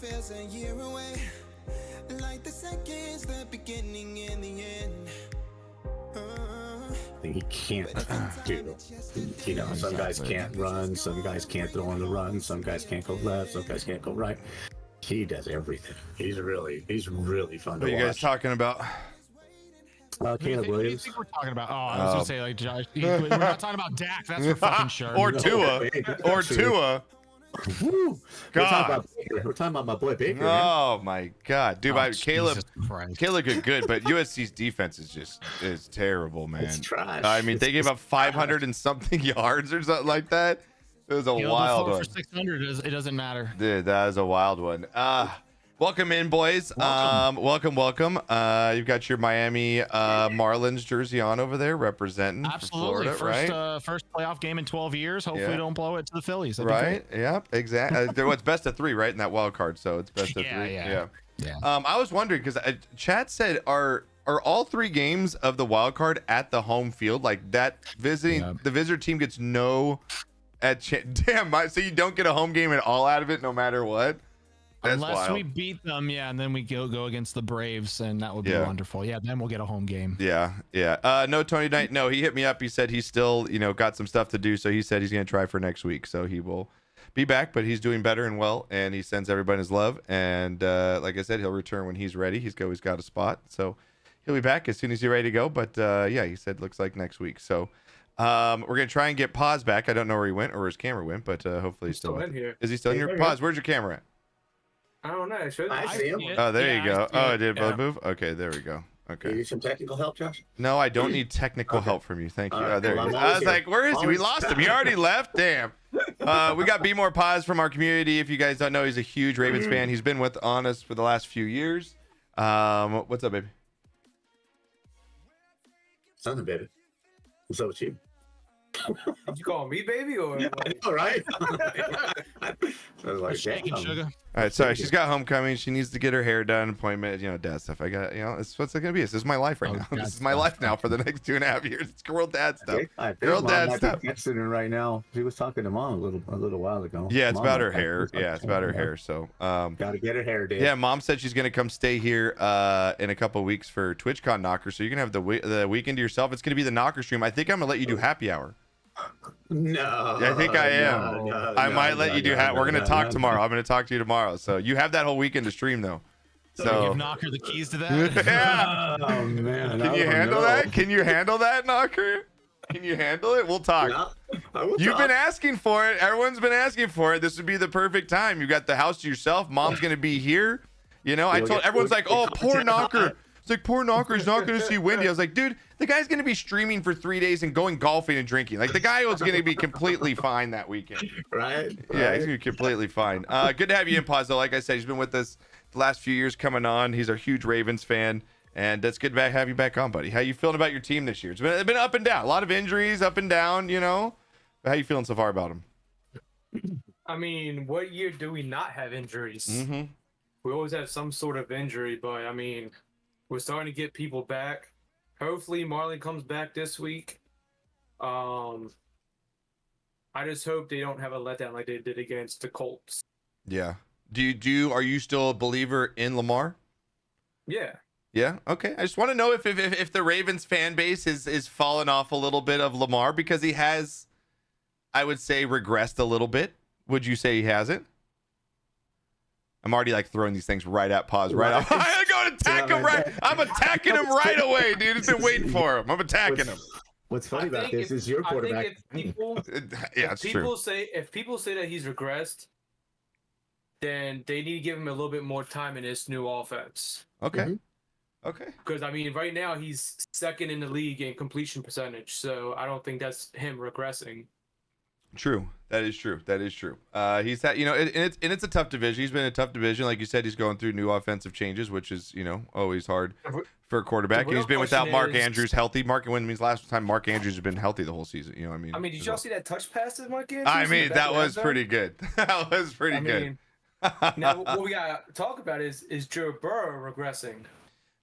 feels a year away. Like the seconds, the beginning and the end. He can't do. You know, some guys can't run, some guys can't throw on the run, some guys can't go left, some guys can't go right. He does everything. He's really fun to watch. What are you guys talking about? Caleb Williams. Think we're talking about? Oh, I was gonna say like Josh. We're not talking about Dak. That's for fucking sure. Or Tua. Or Tua. Woo. God. We're talking about my boy Baker. Oh my God, dude! Caleb looked good, but USC's defense is terrible, man. It's trash. I mean, they gave up 500 and something yards or something like that. It was a wild one. For 600, it doesn't matter. Dude, that is a wild one. Welcome in, boys. Welcome. You've got your Miami Marlins jersey on over there, representing Absolutely. Florida, First playoff game in 12 years. Hopefully, we don't blow it to the Phillies. That'd right? Yep. Exactly. There was best of 3, right, in that wild card. So it's best of 3. Yeah. I was wondering because chat said are all 3 games of the wild card at the home field, like that the visitor team gets no so you don't get a home game at all out of it, no matter what. That's Unless wild. we beat them, and then we go against the Braves, and that would be wonderful. Yeah, then we'll get a home game. Yeah. No, Tony Knight. No, he hit me up. He said he's still, got some stuff to do. So he said he's going to try for next week. So he will be back, but he's doing better and well, and he sends everybody his love. And like I said, he'll return when he's ready. He's always got a spot, so he'll be back as soon as he's ready to go. But he said looks like next week. So we're going to try and get Paz back. I don't know where he went or where his camera went, but hopefully he's still in here. Is he still in here? Paz, where's your camera at? I don't know. I see him. Oh, there you go. Oh, it did move? Okay, there we go. Okay. You need some technical help, Josh? No, I don't need technical help from you. Thank you. There he is. I was here. like, where is he? We lost him. He already left? Damn. We got Be More Paz from our community. If you guys don't know, he's a huge Ravens fan. He's been on us for the last few years. What's up, baby? Something, baby. What's up with you? Did you call me baby or? I know, right? I was like, Shaking sugar. All right, sorry. She's got homecoming. She needs to get her hair done, appointment, dad stuff. I got, it's what's it going to be. This is my life right now. This is my life now for the next 2.5 years. It's girl dad stuff. Girl dad stuff. Texting her right now. She was talking to mom a little while ago. Yeah, it's about her hair. Yeah, it's about her hair. So, gotta get her hair, dude. Yeah, mom said she's going to come stay here in a couple of weeks for TwitchCon Knocker. So you're going to have the weekend to yourself. It's going to be the Knocker stream. I think I'm going to let you do happy hour. No, I think I am. I might let you do hat. We're gonna talk tomorrow. I'm gonna talk to you tomorrow. So you have that whole weekend to stream though. So give Knocker the keys to that. Yeah. Oh man. Can you handle that? Can you handle that, Knocker? Can you handle it? We'll talk. You've been asking for it. Everyone's been asking for it. This would be the perfect time. You got the house to yourself. Mom's gonna be here. I told everyone's like, oh, poor Knocker. It's like, poor Knocker's not going to see Wendy. I was like, dude, the guy's going to be streaming for 3 days and going golfing and drinking. Like, the guy was going to be completely fine that weekend. Right? Yeah, he's going to be completely fine. Good to have you in, Paz, though. Like I said, he's been with us the last few years coming on. He's a huge Ravens fan, and it's good to have you back on, buddy. How you feeling about your team this year? It's been up and down. A lot of injuries, up and down, How you feeling so far about him? I mean, what year do we not have injuries? Mm-hmm. We always have some sort of injury, but, I mean... We're starting to get people back. Hopefully Marlon comes back this week. I just hope they don't have a letdown like they did against the Colts. Yeah. Are you still a believer in Lamar? Yeah. Yeah. Okay. I just want to know if the Ravens fan base is falling off a little bit of Lamar, because he has, I would say, regressed a little bit. Would you say he hasn't? I'm already throwing these things right at Pause right off. I'm going to attack him right. I'm attacking him right away, dude. It's been waiting for him. I'm attacking him. What's funny about this is your quarterback. I think if people say that he's regressed, then they need to give him a little bit more time in this new offense. Okay. Mm-hmm. Okay. Because I mean, right now he's second in the league in completion percentage, so I don't think that's him regressing. True. That is true. He's had, it's a tough division. He's been in a tough division. Like you said, he's going through new offensive changes, which is, always hard for a quarterback. And he's been without Mark Andrews healthy. When means last time Mark Andrews has been healthy the whole season. I mean, did y'all see that touch pass to Mark Andrews? I mean, that was pretty good. That was pretty good. Now, what we got to talk about is Joe Burrow regressing.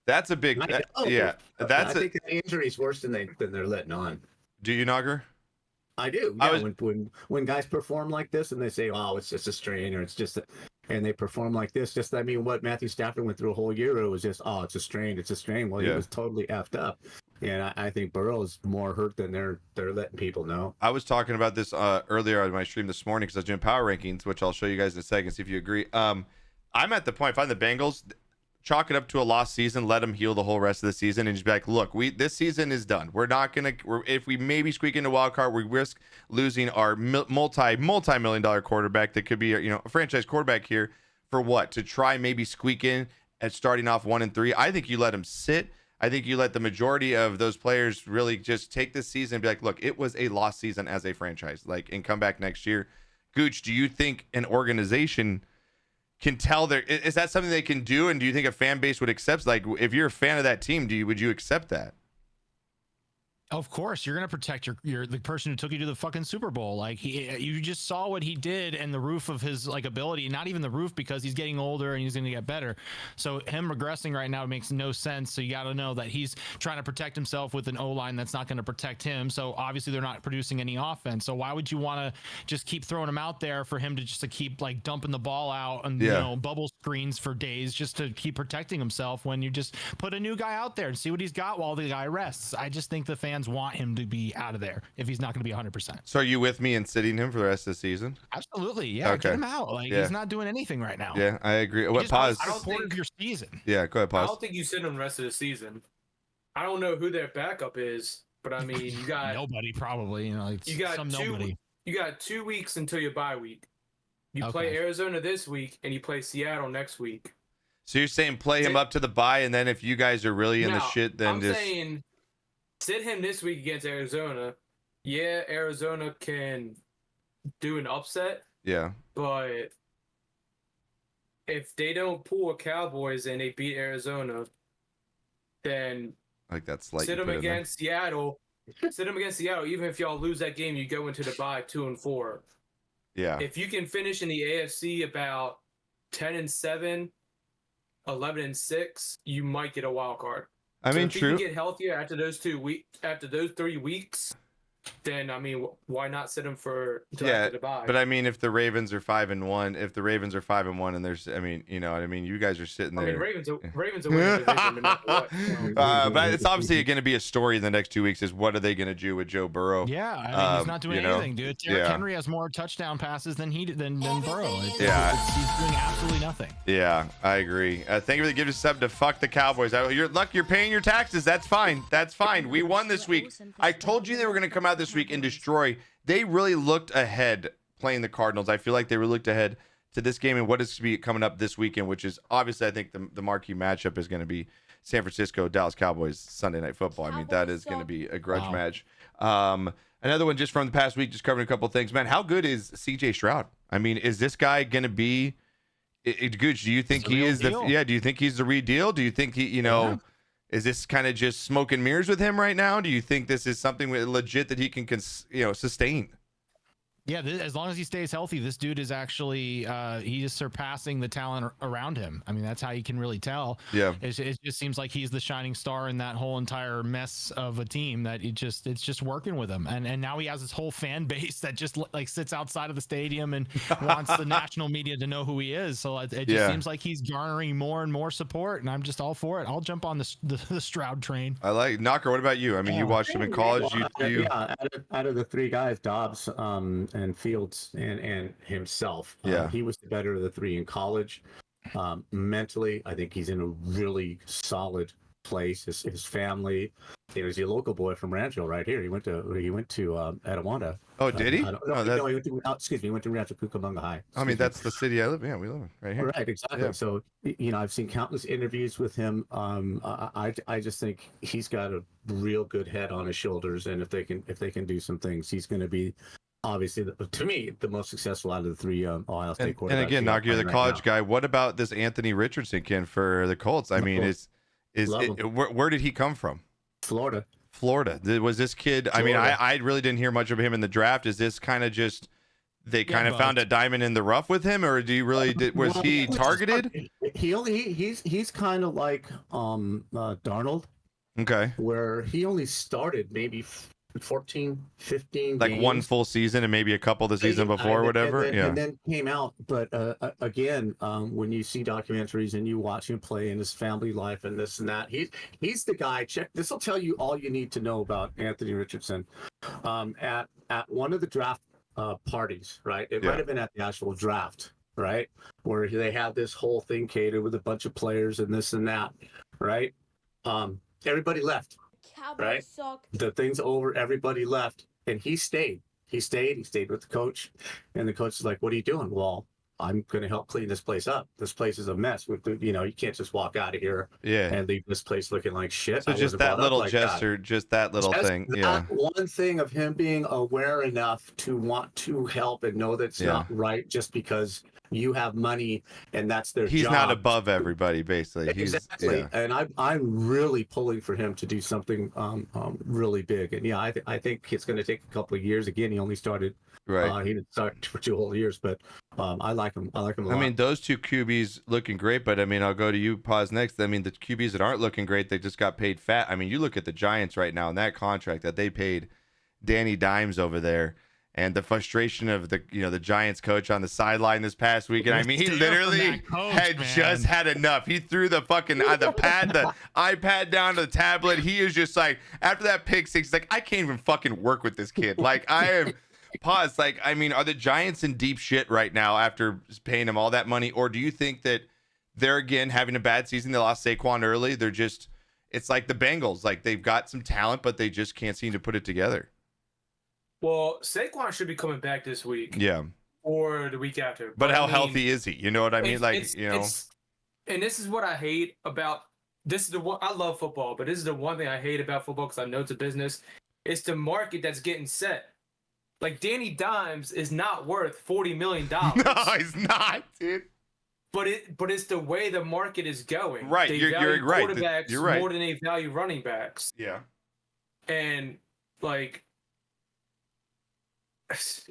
That's a big, yeah. I think the injury is worse than they're letting on. Do you, Nogger? I do. Yeah, when guys perform like this and they say, "Oh, it's just a strain," or "It's just," and they perform like this. Just, I mean, what Matthew Stafford went through a whole year, it was just, oh, it's a strain, it's a strain. Well, he was totally effed up. And I think Burrow is more hurt than they're letting people know. I was talking about this earlier on my stream this morning because I was doing power rankings, which I'll show you guys in a second, see if you agree. I'm at the point, if I'm the Bengals, chalk it up to a lost season, let them heal the whole rest of the season, and just be like, look, this season is done. We're not gonna. If we maybe squeak into wild card, we risk losing our multi-million-dollar quarterback that could be a franchise quarterback here for what? To try maybe squeak in at starting off 1-3. I think you let him sit. I think you let the majority of those players really just take this season and be like, look, it was a lost season as a franchise, and come back next year. Gooch, do you think an organization can tell is that something they can do? And do you think a fan base would accept, like, if you're a fan of that team, would you accept that? Of course, you're gonna protect the person who took you to the fucking Super Bowl. Like you just saw what he did and the roof of his ability. Not even the roof, because he's getting older and he's gonna get better. So him regressing right now makes no sense. So you got to know that he's trying to protect himself with an O-line that's not going to protect him. So obviously they're not producing any offense. So why would you want to just keep throwing him out there for him to just keep dumping the ball out and bubble screens for days just to keep protecting himself, when you just put a new guy out there and see what he's got while the guy rests? I just think the fans want him to be out of there if he's not going to be 100%. So are you with me in sitting him for the rest of the season? Absolutely. Yeah. Okay. Get him out. He's not doing anything right now. Yeah, I agree. What pause? I don't think your season. Yeah, go ahead, pause. I don't think you sit him the rest of the season. I don't know who their backup is, but I mean, you got nobody probably. You got nobody. You got 2 weeks until your bye week. You play Arizona this week, and you play Seattle next week. So you're saying play him up to the bye, and then if you guys are really in the shit, then I'm saying sit him this week against Arizona. Yeah, Arizona can do an upset. Yeah. But if they don't pull a Cowboys and they beat Arizona, then that's sit them against Seattle. Sit them against Seattle. Even if y'all lose that game, you go into the bye 2-4. Yeah. If you can finish in the AFC about 10-7, 11-6, you might get a wild card. I mean, if you can get healthier after those 3 weeks, then I mean, why not sit them for after the bye? But I mean, if the Ravens are 5-1, and there's, I mean, you know what I mean, you guys are sitting there. I mean, Ravens are winning division no matter what. But it's obviously going to be a story in the next 2 weeks. Is what are they going to do with Joe Burrow? Yeah, I mean, he's not doing anything, dude. Derrick Henry has more touchdown passes than Burrow. He's doing absolutely nothing. Yeah, I agree. Thank you for the gift of sub to fuck the Cowboys. You're paying your taxes. That's fine. That's fine. We won this week. I told you they were going to come out this week and destroy. They really looked ahead playing the Cardinals. I feel like they really looked ahead to this game and what is to be coming up this weekend, which is obviously, I think the marquee matchup is going to be San Francisco, Dallas Cowboys, Sunday Night Football. I mean, that is going to be a grudge match. Another one just from the past week, just covering a couple of things. Man, how good is CJ Stroud? I mean, is this guy going to be good? Do you think he is do you think he's the real deal? Do you think he, is this kind of just smoke and mirrors with him right now? Do you think this is something legit that he can, sustain? Yeah, as long as he stays healthy, this dude is actually he is surpassing the talent around him. I mean, that's how you can really tell. Yeah, it just seems like he's the shining star in that whole entire mess of a team. That it's just working with him, and now he has this whole fan base that just sits outside of the stadium and wants the national media to know who he is. So it just seems like he's garnering more and more support, and I'm just all for it. I'll jump on the Stroud train. I like Knocker. What about you? I mean, you watched him in college. Out of the three guys, Dobbs, and Fields and himself. He was the better of the three in college. Mentally, I think he's in a really solid place. His family, he's a local boy from Rancho right here. He went to Etiwanda. Oh, did he? He went to Rancho Cucamonga High. I mean, that's the city I live in. Yeah, we live in right here. Right, exactly. Yeah. So, I've seen countless interviews with him. I just think he's got a real good head on his shoulders, and if they can do some things, he's going to be obviously, to me, the most successful out of the three Ohio State quarterbacks. And again, Knock, you're the college guy. What about this Anthony Richardson kid for the Colts? I mean, where did he come from? Florida. Was this kid? I mean, I really didn't hear much of him in the draft. Is this kind of just they kind of found a diamond in the rough with him, or do you really was he targeted? He's kind of like Darnold. Okay. Where he only started maybe 14, 15 like games. one full season and maybe a couple the season before, whatever. And then came out. But again, when you see documentaries and you watch him play in his family life and this and that, he's the guy. Check this will tell you all you need to know about Anthony Richardson. At one of the draft parties, right? It might have been at the actual draft, right? Where they had this whole thing catered with a bunch of players and this and that, right? Everybody left. Right? Suck. The thing's over. Everybody left, and he stayed. He stayed with the coach, and the coach is like, "What are you doing?" Well, I'm going to help clean this place up. This place is a mess. With you can't just walk out of here and leave this place looking like shit. So just that little gesture, just that little thing. Yeah. One thing of him being aware enough to want to help and know that it's not right just because you have money and that's their job. He's not above everybody, basically. Exactly. And I'm really pulling for him to do something really big. And I think it's going to take a couple of years. Again, he only started. Right. He didn't start for 2 whole years, but I like him. I like him a lot. I mean, those two QBs looking great, but I mean, I'll go to you. Pause next. I mean, the QBs that aren't looking great, they just got paid fat. I mean, you look at the Giants right now and that contract that they paid Danny Dimes over there, and the frustration of the Giants coach on the sideline this past weekend. I mean, he literally just had enough. He threw the fucking the iPad down to the tablet. He is just like, after that pick six, he's like, I can't even fucking work with this kid. Like, I am. Pause. Like, I mean, are the Giants in deep shit right now after paying him all that money? Or do you think that they're, again, having a bad season? They lost Saquon early. They're just, it's like the Bengals. Like, they've got some talent, but they just can't seem to put it together. Well, Saquon should be coming back this week. Yeah. Or the week after. But how healthy is he? You know what I mean? And this is what I hate about, this is the one, I love football, but this is the one thing I hate about football because I know it's a business. It's the market that's getting set. Like, Danny Dimes is not worth $40 million. No, he's not, dude. But it's the way the market is going. Right, They you're value right. quarterbacks You're right. more than they value running backs. Yeah. And, like,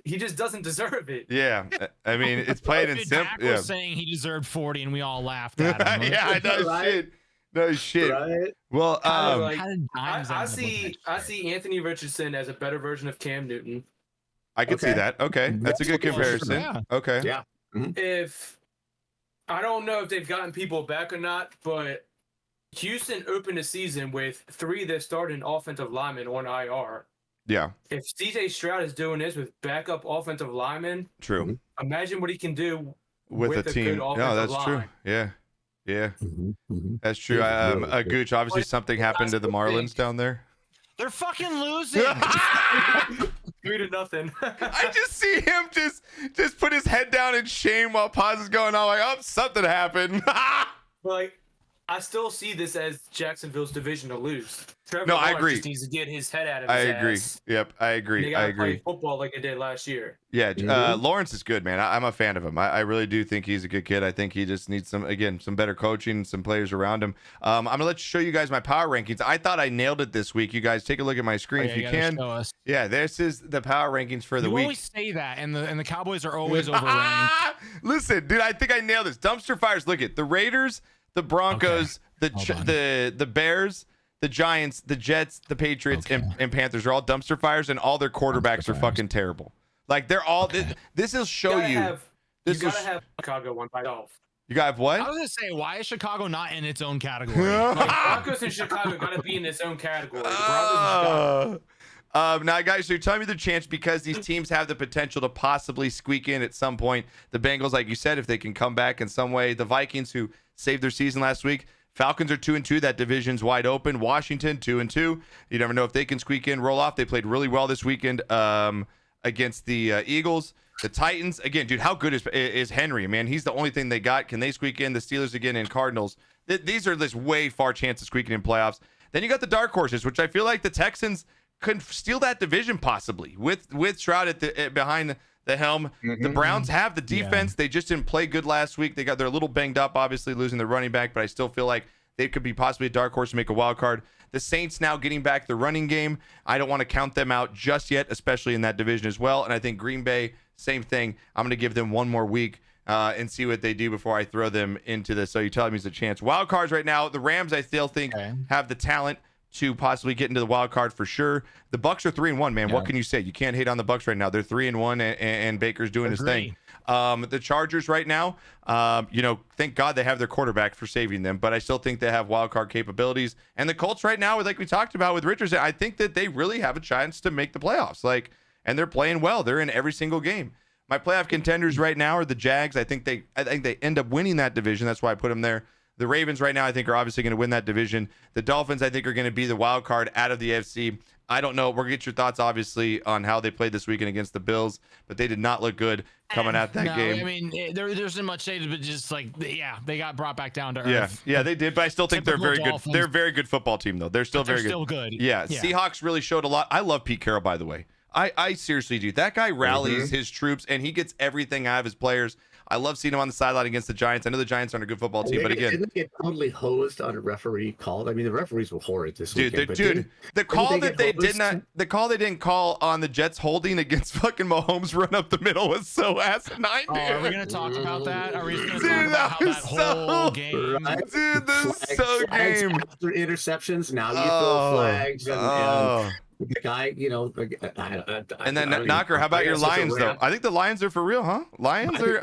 he just doesn't deserve it. Yeah. I mean, it's played in simple. Yeah. Saying he deserved 40 and we all laughed at him. Yeah, no Right? shit. No shit. Right? Well, I see Anthony Richardson as a better version of Cam Newton. I could see that. Okay. That's a good comparison. Yeah. Okay. Yeah. If I don't know if they've gotten people back or not, but Houston opened the season with 3 that started offensive linemen on IR. Yeah. If CJ Stroud is doing this with backup offensive linemen, True. imagine what he can do With a team. good No, that's offensive true. line. Yeah. Yeah. Mm-hmm. That's true. He's really good. Gooch, obviously something happened to the Marlins down there. They're fucking losing. 3-0. I just see him just put his head down in shame while pause is going on. Like, oh, something happened. Like, I still see this as Jacksonville's division to lose. Trevor No, I Lawrence agree. just needs to get his head out of I his agree. ass. Yep, I They agree. I gotta agree. play football like they did last year. Yeah, Mhm. Lawrence is good, man. I'm a fan of him. I really do think he's a good kid. I think he just needs some better coaching, some players around him. I'm gonna show you guys my power rankings. I thought I nailed it this week. You guys take a look at my screen if you can. Show us. Yeah, this is the power rankings for the You week. always say that, and the Cowboys are always overranked. Listen, dude, I think I nailed this. Dumpster fires. Look at the Raiders, the Broncos, the Bears, the Giants, the Jets, the Patriots, and Panthers are all dumpster fires, and all their quarterbacks are fucking terrible. Like, they're all. This will show you. You gotta have Chicago one by itself. You got what? I was gonna say, why is Chicago not in its own category? Like, Broncos and Chicago gotta be in its own category. The Broncos and Chicago. Now, guys, so you're telling me the chance because these teams have the potential to possibly squeak in at some point. The Bengals, like you said, if they can come back in some way. The Vikings, who saved their season last week. Falcons are 2-2. That division's wide open. Washington 2-2. You never know if they can squeak in, roll off. They played really well this weekend against the Eagles. The Titans, again, dude, how good is Henry, man? He's the only thing they got. Can they squeak in? The Steelers again and Cardinals. These are this way far chance of squeaking in playoffs. Then you got the dark horses, which I feel like the Texans could steal that division possibly with Stroud behind the helm. The Browns have the defense. They just didn't play good last week. They're a little banged up, obviously losing their running back, but I still feel like they could be possibly a dark horse to make a wild card. The Saints now getting back the running game. I don't want to count them out just yet, especially in that division as well. And I think Green Bay, same thing. I'm going to give them one more week and see what they do before I throw them into this. So you're telling me it's a chance. Wild cards right now. The Rams, I still think, have the talent. to possibly get into the wild card for sure. The Bucks are 3-1, man. Yeah. What can you say? You can't hate on the Bucks right now. They're 3-1, and Baker's doing his thing. The Chargers right now, thank God they have their quarterback for saving them, but I still think they have wild card capabilities. And the Colts right now, like we talked about with Richardson, I think that they really have a chance to make the playoffs. And they're playing well. They're in every single game. My playoff contenders right now are the Jags. I think they end up winning that division. That's why I put them there. The Ravens right now, I think, are obviously going to win that division. The Dolphins, I think, are going to be the wild card out of the AFC. I don't know. We're going to get your thoughts, obviously, on how they played this weekend against the Bills, but they did not look good coming out that game. I mean, there isn't much say, but just they got brought back down to earth. Yeah, they did, but I still think they're very good. They're a very good football team, though. They're still very good. Still good. Yeah, Seahawks really showed a lot. I love Pete Carroll, by the way. I seriously do. That guy rallies his troops, and he gets everything out of his players. I love seeing him on the sideline against the Giants. I know the Giants aren't a good football team, but again, didn't they get totally hosed on a referee called? I mean, the referees were horrid this weekend. The call they didn't call on the Jets holding against fucking Mahomes run up the middle was so asinine. Oh, are we gonna talk about that? Are we gonna talk about how that whole game? Right? Dude, this is so game. After interceptions, now you throw flags and the guy, and then Knocker, how about your Lions though? I think the Lions are for real, huh? Lions are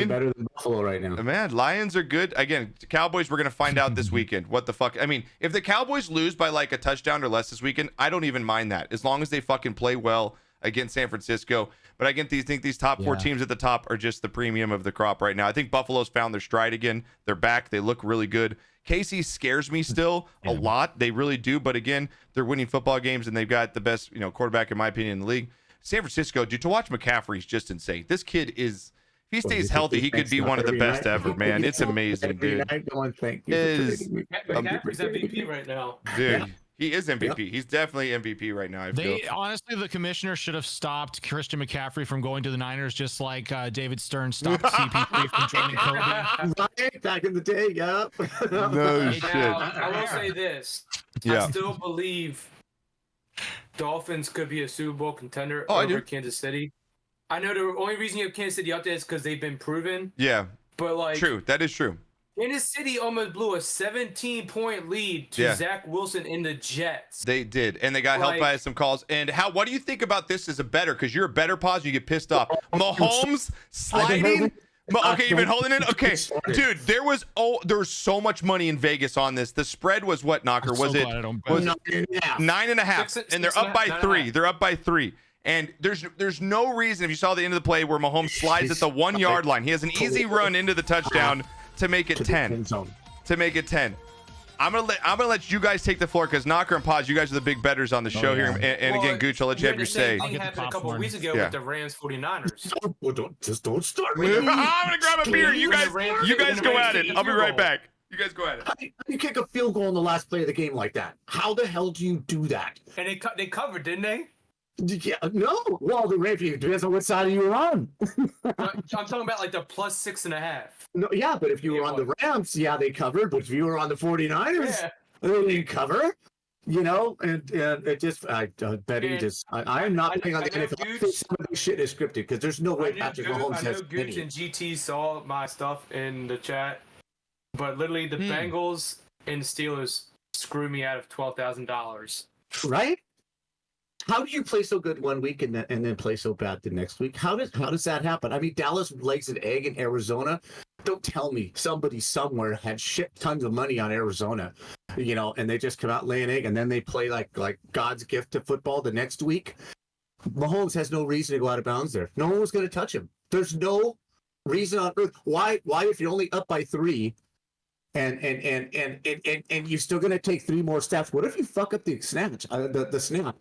better than Buffalo right now. Man, Lions are good. Again, Cowboys, we're gonna find out this weekend. What the fuck? I mean, if the Cowboys lose by like a touchdown or less this weekend, I don't even mind that, as long as they fucking play well against San Francisco. But I think these top four teams at the top are just the premium of the crop right now. I think Buffalo's found their stride again. They're back. They look really good. KC scares me still a lot. They really do. But again, they're winning football games, and they've got the best, quarterback, in my opinion, in the league. San Francisco, dude, to watch McCaffrey is just insane. This kid is, if he stays healthy, he could be one of the best ever, man. It's amazing, dude. Thank you. McCaffrey's MVP right now. Dude. He is MVP. Yep. He's definitely MVP right now. Honestly, the commissioner should have stopped Christian McCaffrey from going to the Niners, just like David Stern stopped CP3 from joining Kobe. Right, back in the day, yep. No shit. Now, I will say this. Yeah. I still believe Dolphins could be a Super Bowl contender over Kansas City. I know the only reason you have Kansas City up there is because they've been proven. Yeah. But true. That is true. Kansas City almost blew a 17-point lead to Zach Wilson in the Jets. They did, and they got helped by some calls. And what do you think about this as a bettor? Because you're a bettor, pause, you get pissed off. Mahomes sliding. Okay, you've been holding it. Okay, dude, there was so much money in Vegas on this. The spread was what, Knocker? Was it 9.5? And they're up by 3. They're up by 3. And there's no reason, if you saw the end of the play where Mahomes slides at the 1 yard line, he has an easy run into the touchdown to make it 10. To make it 10. I'm gonna let you guys take the floor, because Knocker and Paz, you guys are the big bettors on the show here. And again, Gooch, I'll let you have your say. It happened a couple weeks ago with the Rams 49ers. Don't start. I'm gonna grab a beer. You guys go at it. I'll be right back. You guys go at it. How do you kick a field goal in the last play of the game like that? How the hell do you do that? And they covered, didn't they? Yeah, no. Well, the Rams, it depends on what side you were on. I'm talking about like the plus 6.5. No, yeah, but if you were on the Rams, they covered. But if you were on the 49ers, they didn't cover. And it just, betting just, I am not playing on the NFL. I think some of this shit is scripted, because there's no way Patrick Mahomes has. I know Gooch and GT saw my stuff in the chat, but literally the Bengals and Steelers screw me out of $12,000. Right? How do you play so good one week and then play so bad the next week? How does that happen? I mean, Dallas lays an egg in Arizona. Don't tell me somebody somewhere had shit tons of money on Arizona, and they just come out lay an egg, and then they play like God's gift to football the next week. Mahomes has no reason to go out of bounds there. No one was going to touch him. There's no reason on earth. Why if you're only up by 3 and you're still going to take 3 more steps? What if you fuck up the snap? The snap.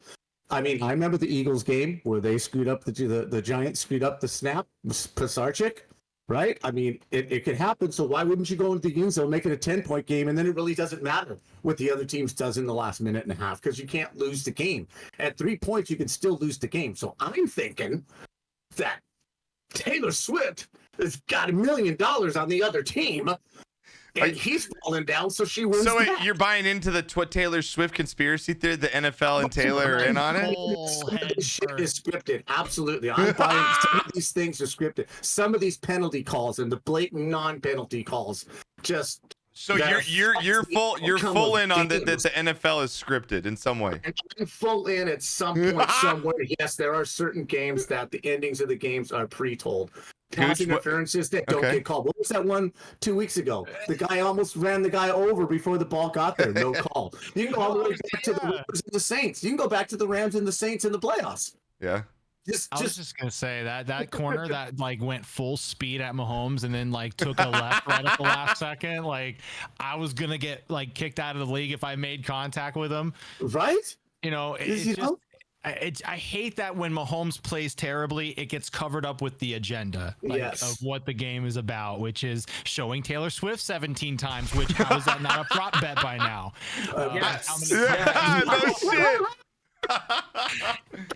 I mean, I remember the Eagles game where they screwed up the Giants screwed up the snap, Pisarcik, right? I mean, it could happen. So why wouldn't you go into the end zone, make it a 10-point game, and then it really doesn't matter what the other teams does in the last minute and a half, because you can't lose the game. At 3 points, you can still lose the game. So I'm thinking that Taylor Swift has got $1 million on the other team. And he's falling down, so she wins. So wait, you're buying into the Taylor Swift conspiracy theory? The NFL and Taylor are in on it? Some of this shit is scripted. Absolutely. I'm buying some of these things are scripted. Some of these penalty calls and the blatant non-penalty calls, just So you're full in on that the NFL is scripted in some way. I'm full in at some point somewhere. Yes, there are certain games that the endings of the games are pre-told. Passing interferences that don't get called. What was that one 2 weeks ago? The guy almost ran the guy over before the ball got there. No call. You can go all the way back to the Rams and the Saints. You can go back to the Rams and the Saints in the playoffs. Yeah. I was just gonna say that corner that like went full speed at Mahomes and then like took a left right at the last second. Like I was gonna get like kicked out of the league if I made contact with him. Right? You know, I hate that when Mahomes plays terribly, it gets covered up with the agenda of what the game is about, which is showing Taylor Swift 17 times. Which how is that not a prop bet by now? Yes. No shit.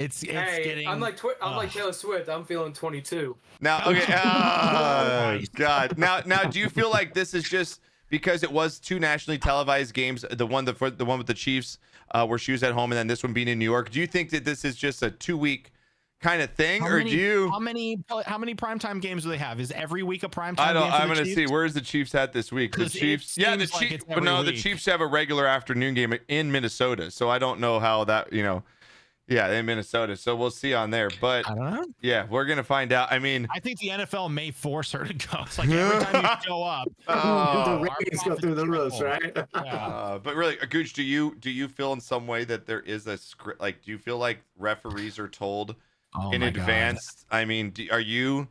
It's hey, getting. I'm like Taylor Swift. I'm feeling 22. Now, okay. Oh, God. Now, do you feel like this is just because it was 2 nationally televised games? The one with the Chiefs, where she was at home, and then this one being in New York. Do you think that this is just a 2-week kind of thing, how many primetime games do they have? Is every week a primetime game? I'm going to see. Where's the Chiefs at this week? The Chiefs. Yeah, the Chiefs. But no, the Chiefs have a regular afternoon game in Minnesota, so I don't know how that. Yeah, in Minnesota. So we'll see on there. But I don't know. Yeah, we're gonna find out. I mean, I think the NFL may force her to go. It's like every time you show up, the ratings go through the roof, right? But really, Gooch, do you feel in some way that there is a script? Like, do you feel like referees are told in advance? God. I mean, are you?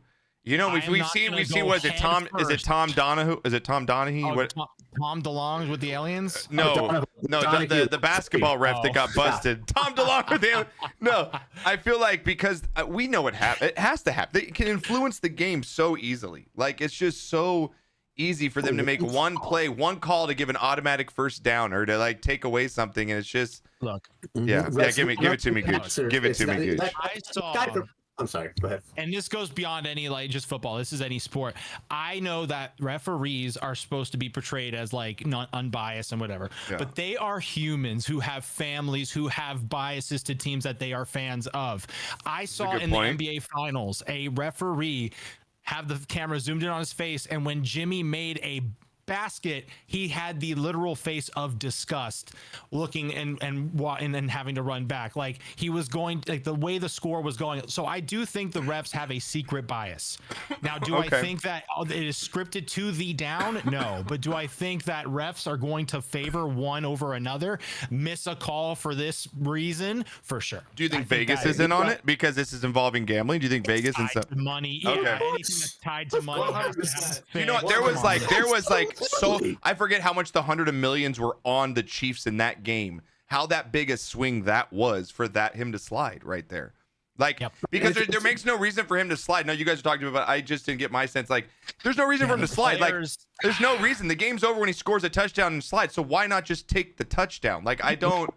We've seen. What is it? Is it Tom Donahue? Is it Tom Donahue? Oh, Tom DeLonge with the aliens? No, the basketball ref that got busted. Tom DeLonge with the aliens. No, I feel like because we know it has to happen. It can influence the game so easily. Like it's just so easy for them to make one play, one call to give an automatic first down or to like take away something, and it's just look. Yeah. Give it to me, Gooch. Give it to me, Gooch. I saw. I'm sorry. Go ahead. And this goes beyond any like just football. This is any sport. I know that referees are supposed to be portrayed as like not unbiased and whatever, but they are humans who have families, who have biases to teams that they are fans of. I saw in the NBA Finals a referee have the camera zoomed in on his face, and when Jimmy made a basket, he had the literal face of disgust, looking and having to run back. Like he was going, like the way the score was going. So I do think the refs have a secret bias. Now, do I think that it is scripted to the down? No. But do I think that refs are going to favor one over another, miss a call for this reason? For sure. Do you think Vegas is in on it because this is involving gambling? Do you think Vegas and stuff? Money? Yeah, anything that's tied to money. You know what? There was like. So I forget how much the 100 of millions were on the Chiefs in that game. How that big a swing that was for him to slide right there. Like, because there makes no reason for him to slide. Now, you guys are talking about, I just didn't get my sense. Like, there's no reason for him to slide. Like, there's no reason. The game's over when he scores a touchdown and slides. So why not just take the touchdown? Like, I don't.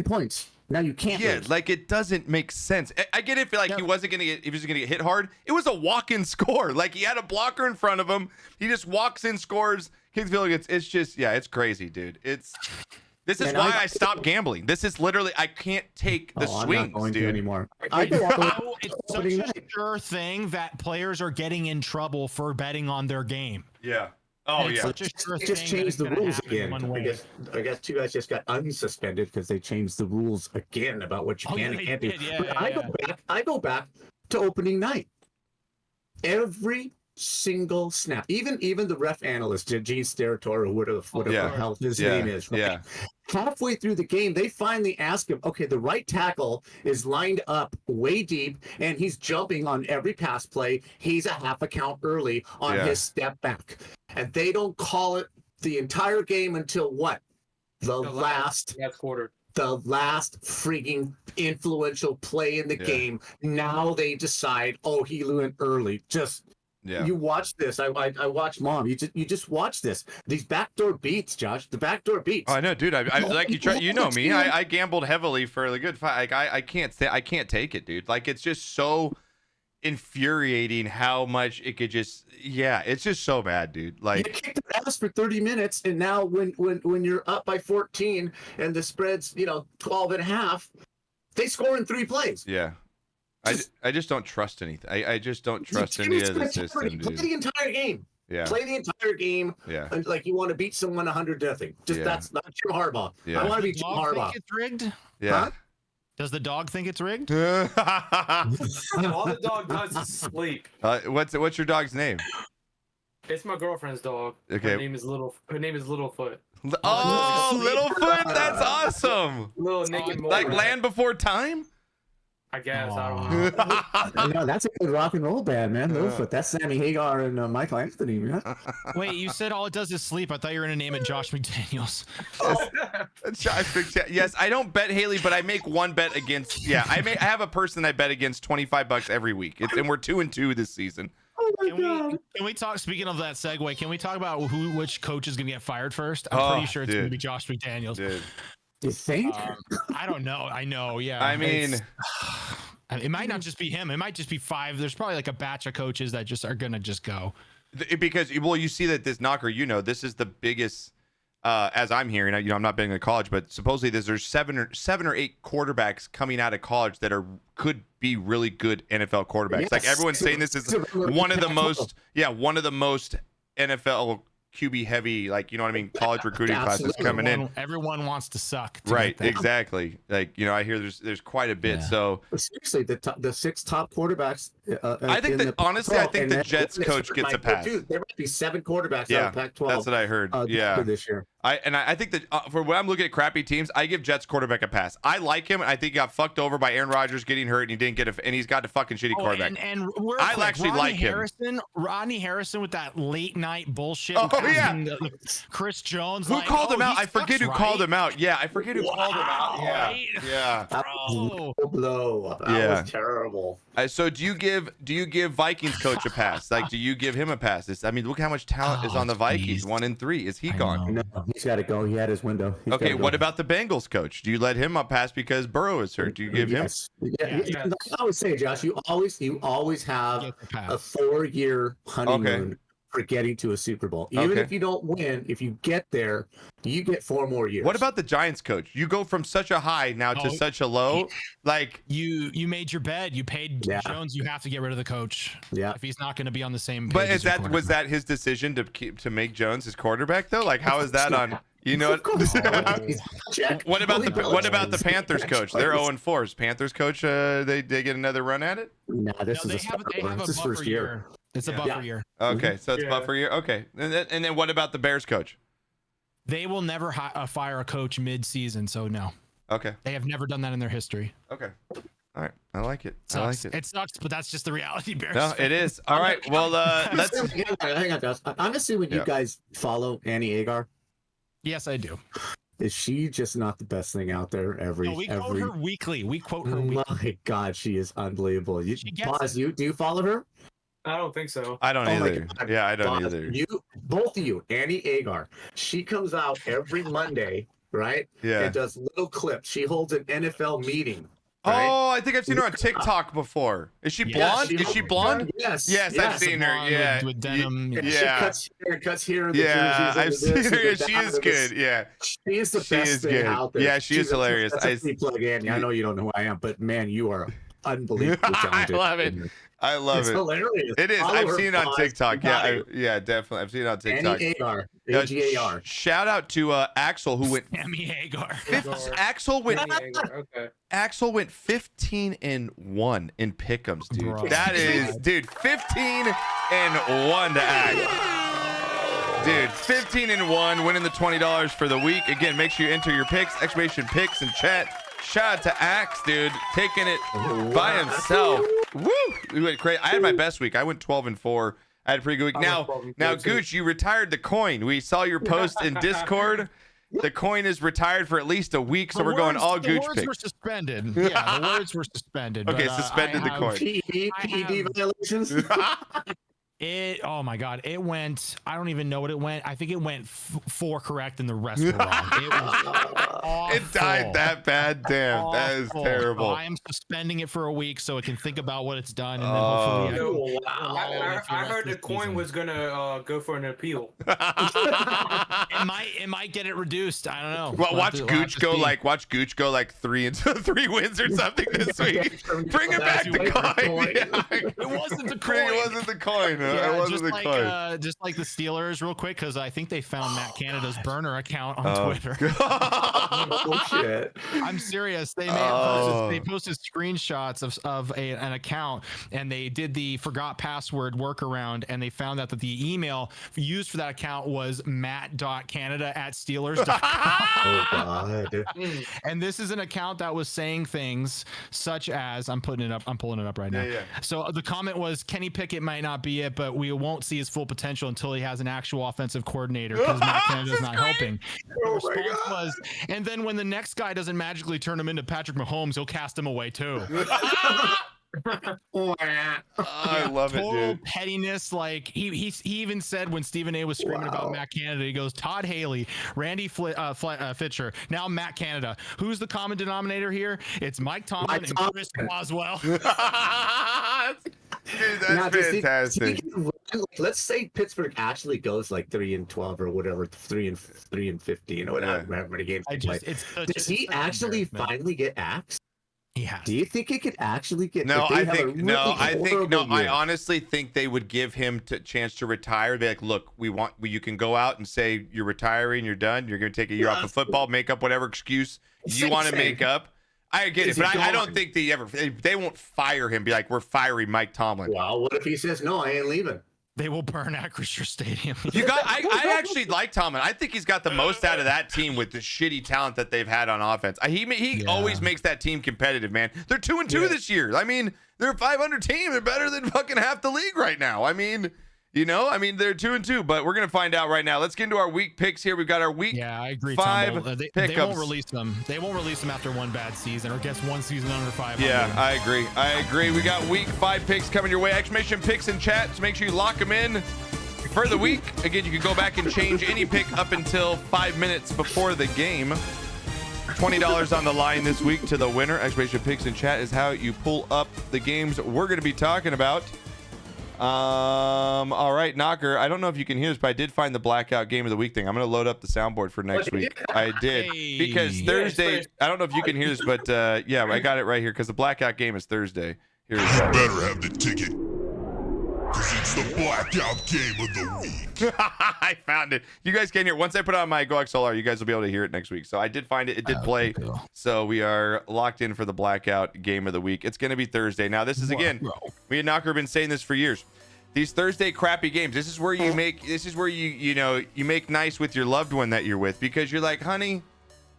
Points. Now you can't. Yeah, like it doesn't make sense. I get it. Like he was gonna get hit hard. It was a walk-in score. Like he had a blocker in front of him. He just walks in, scores. Kings feel like it's just it's crazy, dude. This is why I stopped gambling. This is literally I can't take the swings, I'm not going dude. To anymore. It's such a sure thing that players are getting in trouble for betting on their game. Yeah. Oh yeah. Just changed the rules again. I guess you guys just got unsuspended because they changed the rules again about what you can and can't do. I go back to opening night. Every single snap, even the ref analyst, Gene Steratore, or whatever the hell his name is. Right? Yeah. Halfway through the game, they finally ask him, okay, the right tackle is lined up way deep, and he's jumping on every pass play. He's a half a count early on his step back. And they don't call it the entire game until what? The last quarter. The last freaking influential play in the game. Now they decide, he went early. You watch this. I watch Mom. You just watch this. These backdoor beats, Josh. The backdoor beats. Oh, I know, dude. I like you. You know me. I gambled heavily for the good fight. Like I can't take it, dude. Like it's just so infuriating how much it could just. Yeah, it's just so bad, dude. Like you kicked their ass for 30 minutes, and now when you're up by 14 and the spread's 12 and a half, they score in 3 plays. Yeah. I just don't trust anything. I just don't trust any of the system, dude. Play the entire game. Yeah. Play the entire game. Yeah. Like you want to beat someone 100-0. Just that's not Jim Harbaugh. Yeah. I want to Does beat the Jim dog Harbaugh. think it's rigged? Yeah. Huh? Does the dog think it's rigged? All the dog does is sleep. What's your dog's name? It's my girlfriend's dog. Okay. Her name is Littlefoot. Oh, Littlefoot, that's awesome. Little Nick and Morty. Like Land Before Time? I guess. I don't know. No, that's a good rock and roll band, man. Littlefoot. That's Sammy Hagar and Michael Anthony, man. Wait, you said all it does is sleep. I thought you were going to name it Josh McDaniels. Yes, I don't bet Haley, but I make one bet against. Yeah, I have a person I bet against $25 every week. And we're 2-2 this season. Oh my God. Can we talk? Speaking of that segue, can we talk about which coach is going to get fired first? I'm pretty sure it's going to be Josh McDaniels. Dude. You think? I don't know. I know. Yeah. I mean, it might not just be him. It might just be 5. There's probably like a batch of coaches that just are going to just go. Because, well, you see that this knocker, this is the biggest, as I'm hearing, I'm not betting in college, but supposedly there's 7 or 8 quarterbacks coming out of college that could be really good NFL quarterbacks. Yes. Like everyone's saying this is one of the most NFL QB heavy, like, you know what I mean, college recruiting classes coming in. Everyone wants to suck. Right, exactly. Like, I hear there's quite a bit. Yeah. So seriously, the 6 top quarterbacks. I think that honestly, I think the Jets coach gets a pass. Dude, there might be 7 quarterbacks out of Pac-12. That's what I heard. Yeah, this year. I think that for when I'm looking at crappy teams, I give Jets quarterback a pass. I like him. I think he got fucked over by Aaron Rodgers getting hurt, and he didn't get and he's got a fucking shitty quarterback. And I actually like him. Rodney Harrison with that late night bullshit. Oh yeah, Chris Jones. Who called him out? I forget who called him out. Yeah, I forget who called him out. Yeah, Right? yeah. That was a blow. That was terrible. So do you give Vikings coach a pass? Like, do you give him a pass? Look how much talent is on the Vikings. 1-3. Is he gone? No, he's got to go. He had his window. Okay, what about the Bengals coach? Do you let him up pass because Burrow is hurt? Do you give him? Yeah. I always say, Josh, you always have a 4-year honeymoon for getting to a Super Bowl. Even if you don't win, if you get there, you get 4 more years. What about the Giants coach? You go from such a high now to such a low. Like you made your bed. You paid Jones. You have to get rid of the coach. Yeah. If he's not going to be on the same. But was that his decision to make Jones his quarterback though? Like how is that on? You know what? What about the Panthers coach? They're 0-4. Is Panthers coach they get another run at it? No, they have a buffer year. It's a buffer year. Okay, so it's buffer year. Okay, and then what about the Bears coach? They will never fire a coach mid-season, so no. Okay. They have never done that in their history. Okay. All right. I like it. Sucks. I like it. It sucks, but that's just the reality, Bears. No, it is. All right. Well, let's. Hang on, Josh. I'm assuming you guys follow Annie Agar. Yes, I do. Is she just not the best thing out there We quote her weekly. My God, she is unbelievable. Do you follow her? I don't think so. I don't either. Yeah, I don't either. Both of you, Annie Agar. She comes out every Monday, right? Yeah. And does little clips. She holds an NFL meeting. Right? Oh, I think I've seen her on TikTok before. Is she blonde? Is she blonde? Yes. Yes, I've seen her. Yeah. With denim. Yeah. She cuts here. Yeah, I've seen her. She is good. Yeah. She is the best thing out there. Yeah, she is hilarious. That's a free plug, Annie. I know you don't know who I am, but man, you are unbelievably talented. I love it. I love it. It's hilarious. It is. I've seen it on TikTok. Yeah, definitely. I've seen it on TikTok. Annie Agar. A-G-A-R. Shout out to Axel who went. Sammy Hagar. Axel went. Okay. Axel went 15-1 in pick'ems, dude. Bro. That is, dude, 15-1 to Axe. Dude, 15-1, winning the $20 for the week. Again, make sure you enter your picks, exclamation picks in chat. Shout out to Axe, dude, taking it by himself. Woo! We went crazy. I had my best week. I went 12-4. I had a pretty good week. Now, Gooch, you retired the coin. We saw your post in Discord. The coin is retired for at least a week, so we're going all Gooch picks. The words were suspended. Yeah, the words were suspended. Okay, but, suspended the coin. PED violations. Oh my God, it went. I don't even know what it went. I think it went 4 correct and the rest were wrong. It was awful. It died that bad. Damn, awful. that is terrible. So I am suspending it for a week so it can think about what it's done, and then hopefully. I heard the coin was gonna go for an appeal. It might get it reduced. I don't know. Well, watch Gooch go like 3 wins or something this week. Bring it back the coin. Yeah. It wasn't the coin. It wasn't the coin. I wasn't inclined. Just like the Steelers, real quick, because I think they found Matt Canada's burner account on Twitter. Oh shit! I'm serious. They posted screenshots of an account, and they did the forgot password workaround, and they found out that the email used for that account was matt.canada@steelers.com. Oh god! And this is an account that was saying things such as I'm pulling it up right now. Yeah. So the comment was Kenny Pickett might not be it, but we won't see his full potential until he has an actual offensive coordinator because Matt Canada's not helping. The response was, and then when the next guy doesn't magically turn him into Patrick Mahomes, he'll cast him away too. I love it, Total dude. pettiness. Like he even said when Stephen A was screaming about Matt Canada, he goes, Todd Haley, Randy Fitcher, now Matt Canada. Who's the common denominator here? It's Mike Tomlin and Chris Boswell. Dude, that's fantastic. Let's say Pittsburgh actually goes like 3-12 or whatever, 3-15 or whatever. How many games they play. Does he actually finally get axed? Yeah. Do you think he could actually get? I honestly think they would give him a chance to retire. Be like, look, you can go out and say you're retiring, you're done, you're going to take a year off of football, make up whatever excuse you want to make up. I get it, but I don't think they won't fire him. Be like, we're firing Mike Tomlin. Well, what if he says no? I ain't leaving. They will burn Acrisure Stadium. I actually like Tomlin. I think he's got the most out of that team with the shitty talent that they've had on offense. He always makes that team competitive, man. They're 2-2 this year. I mean, they're a 500 team. They're better than fucking half the league right now. I mean, they're 2-2, but we're gonna find out right now. Let's get into our week picks here. We've got our week. Yeah, I agree. 5 they pickups. won't release them. They won't release them after one bad season, or guess one season under 500. Yeah, I agree. We got week 5 picks coming your way. Exclamation picks in chat. So make sure you lock them in for the week. Again, you can go back and change any pick up until 5 minutes before the game. $20 on the line this week to the winner. Exclamation picks in chat is how you pull up the games we're going to be talking about. All right, Knocker, I don't know if you can hear this, but I did find the blackout game of the week thing. I'm going to load up the soundboard for next week. I did, because Thursday, I don't know if you can hear this, but yeah, I got it right here because the blackout game is Thursday. Here You better have the ticket, because it's the blackout game of the week. I found it. You guys can hear it. Once I put on my Go XLR, you guys will be able to hear it next week. So I did find it. It did play. Cool. So we are locked in for the blackout game of the week. It's going to be Thursday. Now, this is, again, me and Knocker have been saying this for years. These Thursday crappy games, this is where you make you make nice with your loved one that you're with, because you're like, honey,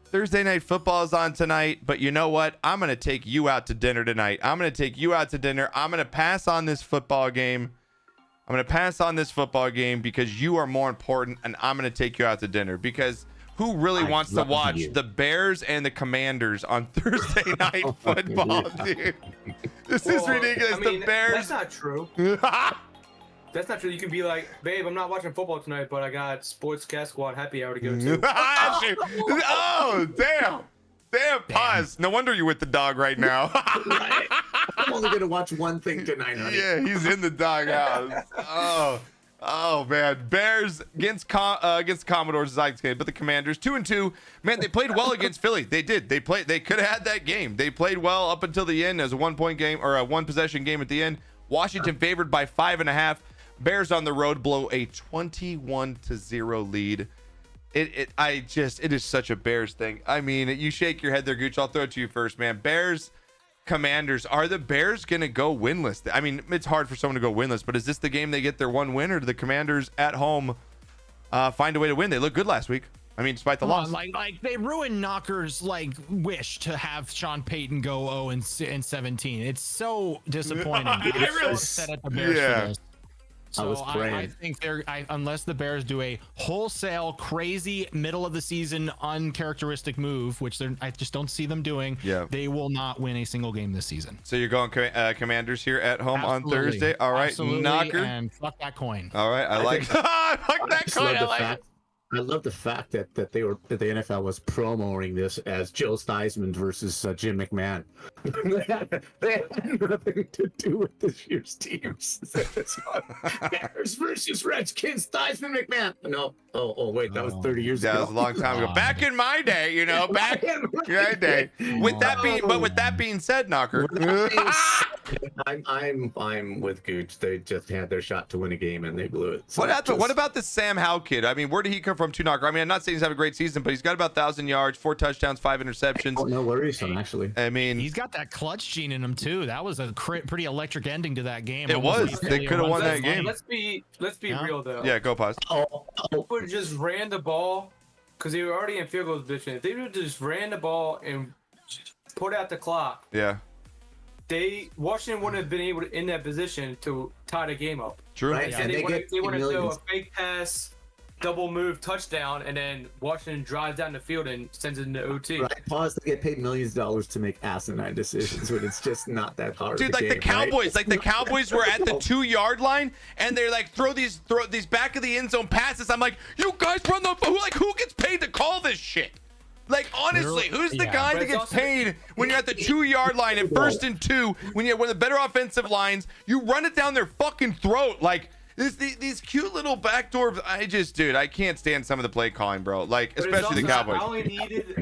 Thursday night football is on tonight, but you know what? I'm going to take you out to dinner tonight. I'm going to take you out to dinner. I'm going to pass on this football game. I'm going to pass on this football game because you are more important, and I'm going to take you out to dinner. Because who really wants to watch the Bears and the Commanders on Thursday night football, dude? This is ridiculous. I mean, the Bears. That's not true. That's not true. You can be like, babe, I'm not watching football tonight, but I got Sports Cast Squad happy hour to go to. Oh, damn. Damn, pause. No wonder you're with the dog right now. Right. I'm only gonna watch one thing tonight, honey. Yeah, he's in the doghouse. Oh man, Bears against Commodores is like game, but the Commanders 2-2. Man, they played well against Philly. They did. They could have had that game. They played well up until the end as a 1-point game or a 1-possession game at the end. Washington favored by 5.5. Bears on the road blow a 21-0 lead. It is such a Bears thing. I mean, you shake your head there, Gooch. I'll throw it to you first, man. Bears, Commanders. Are the Bears going to go winless? I mean, it's hard for someone to go winless, but is this the game they get their one win, or do the Commanders at home find a way to win? They looked good last week. I mean, despite the loss. Like they ruined Knocker's wish to have Sean Payton go 0-17. It's so disappointing. I really upset at the Bears for this. So I think unless the Bears do a wholesale, crazy, middle of the season, uncharacteristic move, which I just don't see them doing, they will not win a single game this season. So you're going Commanders here at home on Thursday. All right, absolutely. Knocker. And fuck that coin. All right, I like fuck that coin. I love the fact that the NFL was promoting this as Joe Theismann versus Jim McMahon. They had nothing to do with this year's teams. Bears versus Redskins, Theismann, McMahon. No, oh wait, that was 30 years ago. That was a long time ago. Back in my day, back in my day. With that being said, Knocker. I'm with Gooch. They just had their shot to win a game and they blew it. So What about the Sam Howell kid? I mean, where did he come from, too, Knocker? I mean, I'm not saying he's having a great season, but he's got about 1,000 yards, 4 touchdowns, 5 interceptions. Oh, no worries, son, actually. I mean, He's got that clutch gene in him too. That was a pretty electric ending to that game. It was. They could have won that game. Let's be real though. Yeah, go pause. They would have just ran the ball because they were already in field goal position. If they would have just ran the ball and put out the clock, Yeah. Washington wouldn't have been able to in that position to tie the game up. True. Right. And And they want to throw millions. a fake pass, double move touchdown, and then Washington drives down the field and sends it into OT. Right, pause. They get paid millions of dollars to make asinine decisions when it's just not that hard. Dude, of a like the game, right? Cowboys, the Cowboys were at the 2-yard line and they're like throw these back of the end zone passes. I'm like, you guys run the who gets paid to call this shit? Like honestly, who's the guy But that it's gets also- paid when you're at the 2-yard line at 1st and 2 when you have one of the better offensive lines? You run it down their fucking throat like. These cute little backdoor. I can't stand some of the play calling, bro. Like But it's especially the also- Cowboys.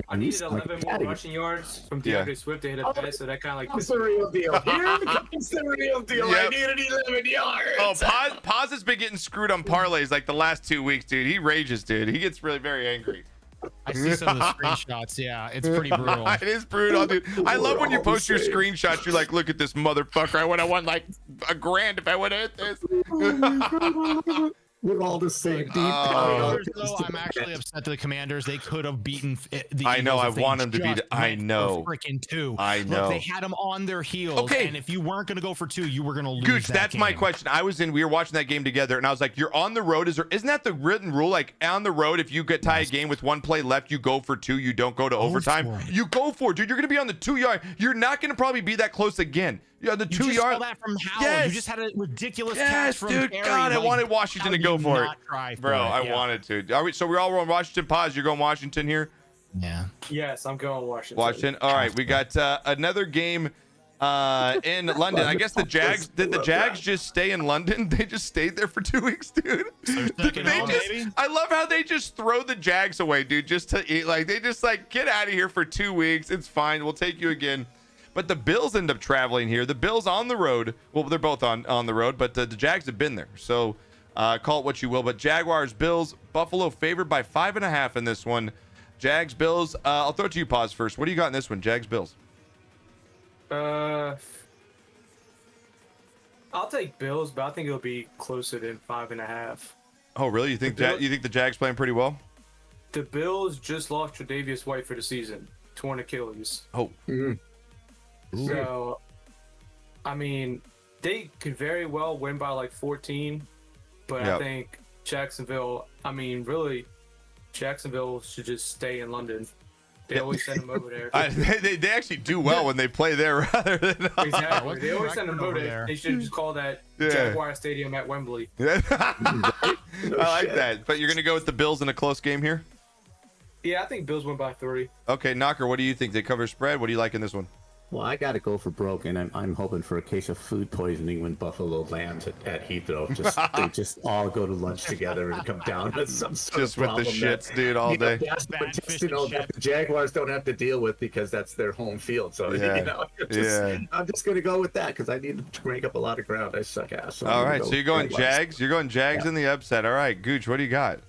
I needed 11 more rushing yards from DeAndre Swift to hit a pass, so that kind of like That's the real deal. Here comes the real deal. I Yep. needed 11 yards. Oh, Paz has been getting screwed on parlays like the last 2 weeks, dude. He rages, dude. He gets really very angry. I see some of the screenshots. Yeah, it's pretty brutal. It is brutal, dude. I love when you post your screenshots. You're like, look at this motherfucker. I would have won like $1,000 if I would have hit this. We're all the same. Deep Commanders, though, I'm actually upset to the Commanders. They could have beaten the I know, Eagles I if they want 'em to beat just it. I went for know. freaking 2. I know. Look, they had them on their heels. Okay. And if you weren't going to go for 2, you were going to lose. Gooch, that that's my game. question. We were watching that game together, and I was like, you're on the road. Isn't that the written rule? Like on the road, if you tie a game with 1 play left, you go for 2. You don't go to overtime. for it. You go for it, dude. You're gonna be on the 2-yard. You're not gonna probably be that close again. Yeah, the You 2 just saw yard. that from Howell. Yes. You just had a ridiculous catch Yes, from dude. Terry. God, I Like, wanted Washington how to do go you for it. not try for Bro, it? I Yeah. wanted to. All right, so we're all on Washington. Pause. You're going Washington here. Yeah. Yes, I'm going Washington. Washington. All right, we got another game in London. I guess the Jags. Did the Jags just stay in London? They just stayed there for 2 weeks, dude. second home, baby. I love how they just throw the Jags away, dude, just to eat. Like they just like get out of here for 2 weeks. It's fine. We'll take you again. But the Bills end up traveling here. The Bills on the road. Well, they're both on the road, but the Jags have been there. So call it what you will. But Jaguars, Bills, Buffalo favored by 5.5 in this one. Jags, Bills. I'll throw it to you, Pause first. What do you got in this one? Jags, Bills. I'll take Bills, but I think it'll be closer than 5.5. Oh, really? You think you think the Jags playing pretty well? The Bills just lost Tre'Davious White for the season, torn Achilles. Oh, So, I mean, they could very well win by like 14, but Yep. I think Jacksonville should just stay in London. They always send them over there. they actually do well when they play there rather than. Exactly. What's They the always send them record over over there. there? They should just call that Yeah. Jaguar Stadium at Wembley. I like that. But you're gonna go with the Bills in a close game here. Yeah, I think Bills win by 3. Okay, Knocker. What do you think? They cover spread. What do you like in this one? Well, I got to go for broke, and I'm hoping for a case of food poisoning when Buffalo lands at Heathrow. They just all go to lunch together and come down with some sort Just of with the problem shits, dude, all day. That's Bad but just, fish you know, and that chips. the Jaguars don't have to deal with because that's their home field. So Yeah. I'm just gonna go with that because I need to break up a lot of ground. I suck ass. So I'm All gonna right, go so you're going Jaguars. Jags. You're going Jags in the upset. All right, Gooch. What do you got?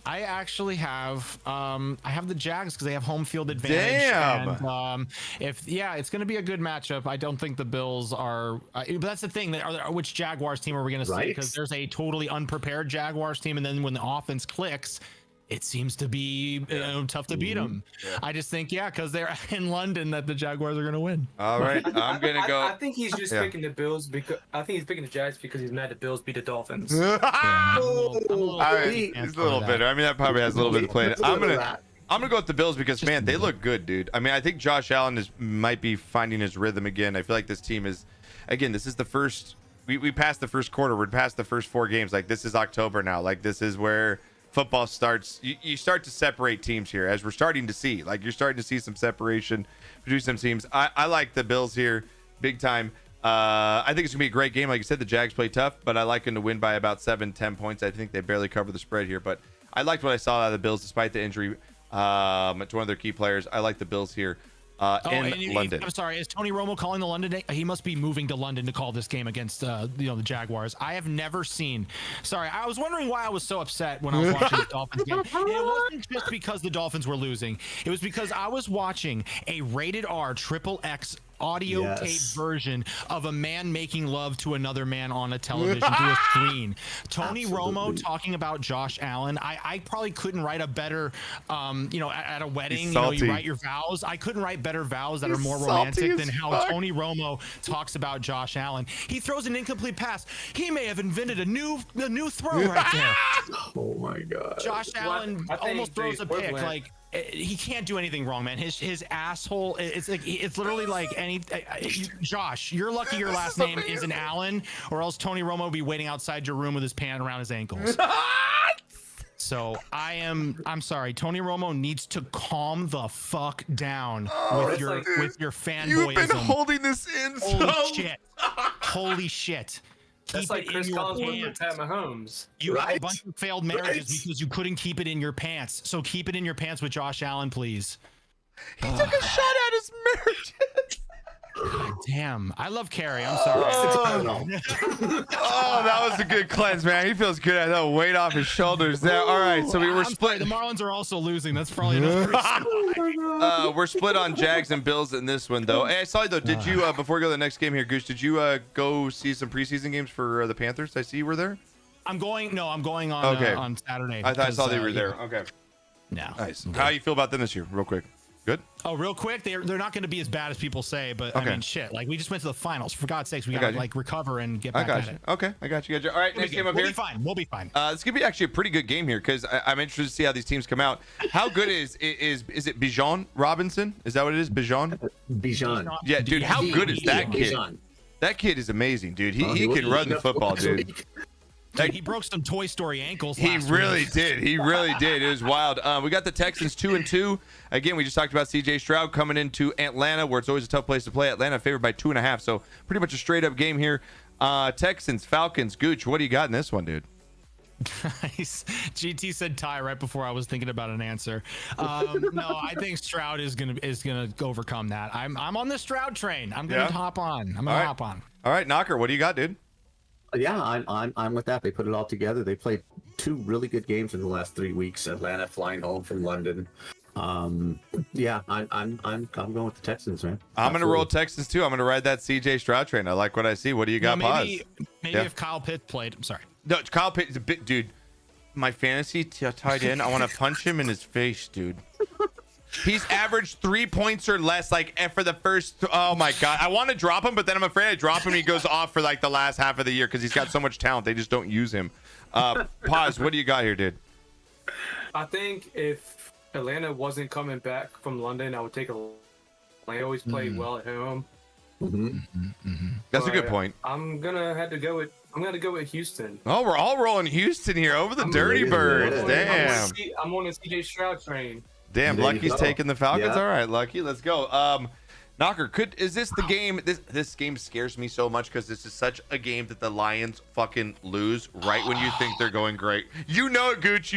I actually have I have the Jags because they have home field advantage. Damn. And, it's going to be a good matchup. I don't think the Bills are. But that's the thing. Which Jaguars team are we going to see? Right. Because there's a totally unprepared Jaguars team, and then when the offense clicks, it seems to be tough to beat them. I just think because they're in London that the Jaguars are going to win. All right, I'm gonna go. I think he's just Yeah. picking the Bills because I think he's picking the Jags because he's mad the Bills beat the Dolphins. I'm a little All right, he's he's a little bitter. I mean, that probably has a little bit of play. There's a little of that. I'm gonna go with the Bills because man, they look good, dude. I mean, I think Josh Allen might be finding his rhythm again. I feel like this team is, again, this is the first. We passed the first quarter. We're past the first 4 games. Like this is October now. Like this is where football starts. You start to separate teams here, as we're starting to see. Like you're starting to see some separation between some teams. I like the Bills here, big time. I think it's gonna be a great game. Like you said, the Jags play tough, but I like them to win by about 7-10 points. I think they barely cover the spread here, but I liked what I saw out of the Bills despite the injury to one of their key players. I like the Bills here. in London. I'm sorry, is Tony Romo calling the London? He must be moving to London to call this game against the Jaguars. I have never seen. Sorry, I was wondering why I was so upset when I was watching the Dolphins game. And it wasn't just because the Dolphins were losing. It was because I was watching a rated R XXX audio tape version of a man making love to another man on a television through a screen. Tony Romo talking about Josh Allen. I probably couldn't write a better, at a wedding, you write your vows. I couldn't write better vows that are more romantic than how Tony Romo talks about Josh Allen. He throws an incomplete pass. He may have invented a new throw right there. Oh my God. Josh Allen almost throws a pick. Like, he can't do anything wrong, man. His asshole. It's literally like any. Josh, you're lucky your last name isn't Allen, or else Tony Romo would be waiting outside your room with his pant around his ankles. So I'm sorry. Tony Romo needs to calm the fuck down with your fanboyism. You've been holding this in. Holy shit. That's like Chris Collinsworth with Pat Mahomes. You had a bunch of failed marriages because you couldn't keep it in your pants. So keep it in your pants with Josh Allen, please. He took a shot at his marriage. God damn. I love Carrie. I'm sorry. Oh, that was a good cleanse, man. He feels good. I know, weight off his shoulders there. All right, so we were split. The Marlins are also losing. That's probably another reason. We're split on Jags and Bills in this one, though. Hey, I saw you, though. Did you, before we go to the next game here, Gooch, did you go see some preseason games for the Panthers? I see you were there. I'm going on Saturday. I thought I saw they were there. Okay. No. Nice. How you feel about them this year, real quick? Good. Oh, real quick, they're not going to be as bad as people say, but I mean, shit. Like, we just went to the finals. For God's sakes, we got to recover and get back at it. Okay, I got you. All right, next game up here. We'll be fine. It's gonna be actually a pretty good game here because I'm interested to see how these teams come out. How good is it? Bijan Robinson? Is that what it is? Bijan. Yeah, dude. How good is that kid? That kid is amazing, dude. He can run the football, dude. Dude, he broke some Toy Story ankles. He really did. He really did. It was wild. We got the Texans 2-2. Again, we just talked about C.J. Stroud coming into Atlanta, where it's always a tough place to play. Atlanta favored by 2.5, so pretty much a straight-up game here. Texans, Falcons, Gooch. What do you got in this one, dude? Nice. GT said tie right before I was thinking about an answer. No, I think Stroud is gonna overcome that. I'm on the Stroud train. I'm gonna hop on. Hop on. All right, Knocker. What do you got, dude? Yeah, I'm with that. They put it all together. They played 2 really good games in the last 3 weeks. Atlanta flying home from London. Yeah, I'm going with the Texans, man. I'm gonna roll Texans too. I'm gonna ride that CJ Stroud train. I like what I see. What do you got? Maybe if Kyle Pitts played. I'm sorry. No, Kyle Pitts is a bit, dude. My fantasy tight end. I want to punch him in his face, dude. He's averaged 3 points or less, like for the first. Oh my god, I want to drop him, but then I'm afraid I drop him. He goes off for like the last half of the year because he's got so much talent. They just don't use him. Pause. What do you got here, dude? I think if Atlanta wasn't coming back from London, I would take Atlanta. They always played well at home. That's a good point. I'm gonna go with Houston. Oh, we're all rolling Houston here over the Dirty Birds. Damn. I'm on the CJ Stroud train. Damn, Lucky's taking the Falcons. Yeah. All right, Lucky, let's go. Knocker, is this the game? This game scares me so much because this is such a game that the Lions fucking lose right when you think they're going great. You know it, Gooch.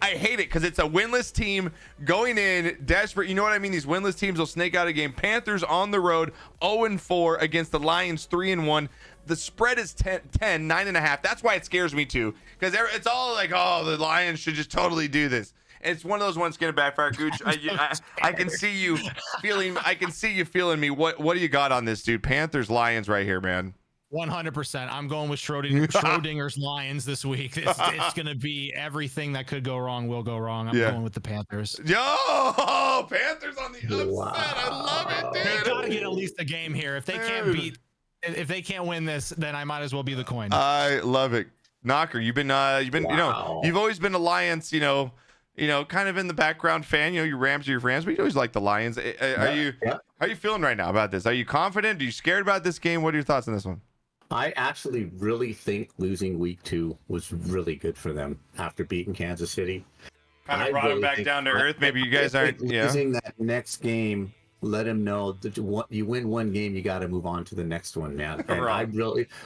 I hate it because it's a winless team going in desperate. You know what I mean? These winless teams will snake out a game. Panthers on the road, 0-4 against the Lions, 3-1. The spread is 9.5. That's why it scares me too, because it's all like, oh, the Lions should just totally do this. It's one of those ones going to backfire, Gooch. I can see you feeling. I can see you feeling me. What do you got on this, dude? Panthers, Lions, right here, man. 100%. I'm going with Schrodinger's Lions this week. It's going to be everything that could go wrong will go wrong. I'm going with the Panthers. Yo, Panthers on the upset. Wow. I love it, dude. They got to get at least a game here. If they can't win this, then I might as well be the coin. I love it, Knocker. You've been, wow. You've always been a Lions, kind of in the background fan. Your Rams are your friends, but you always like the Lions. How are you feeling right now about this? Are you confident? Are you scared about this game? What are your thoughts on this one? I actually really think losing week 2 was really good for them after beating Kansas City. Kind of brought them back down to earth. Maybe you guys aren't. Losing that next game let him know that you win one game, you got to move on to the next one, man. And Right.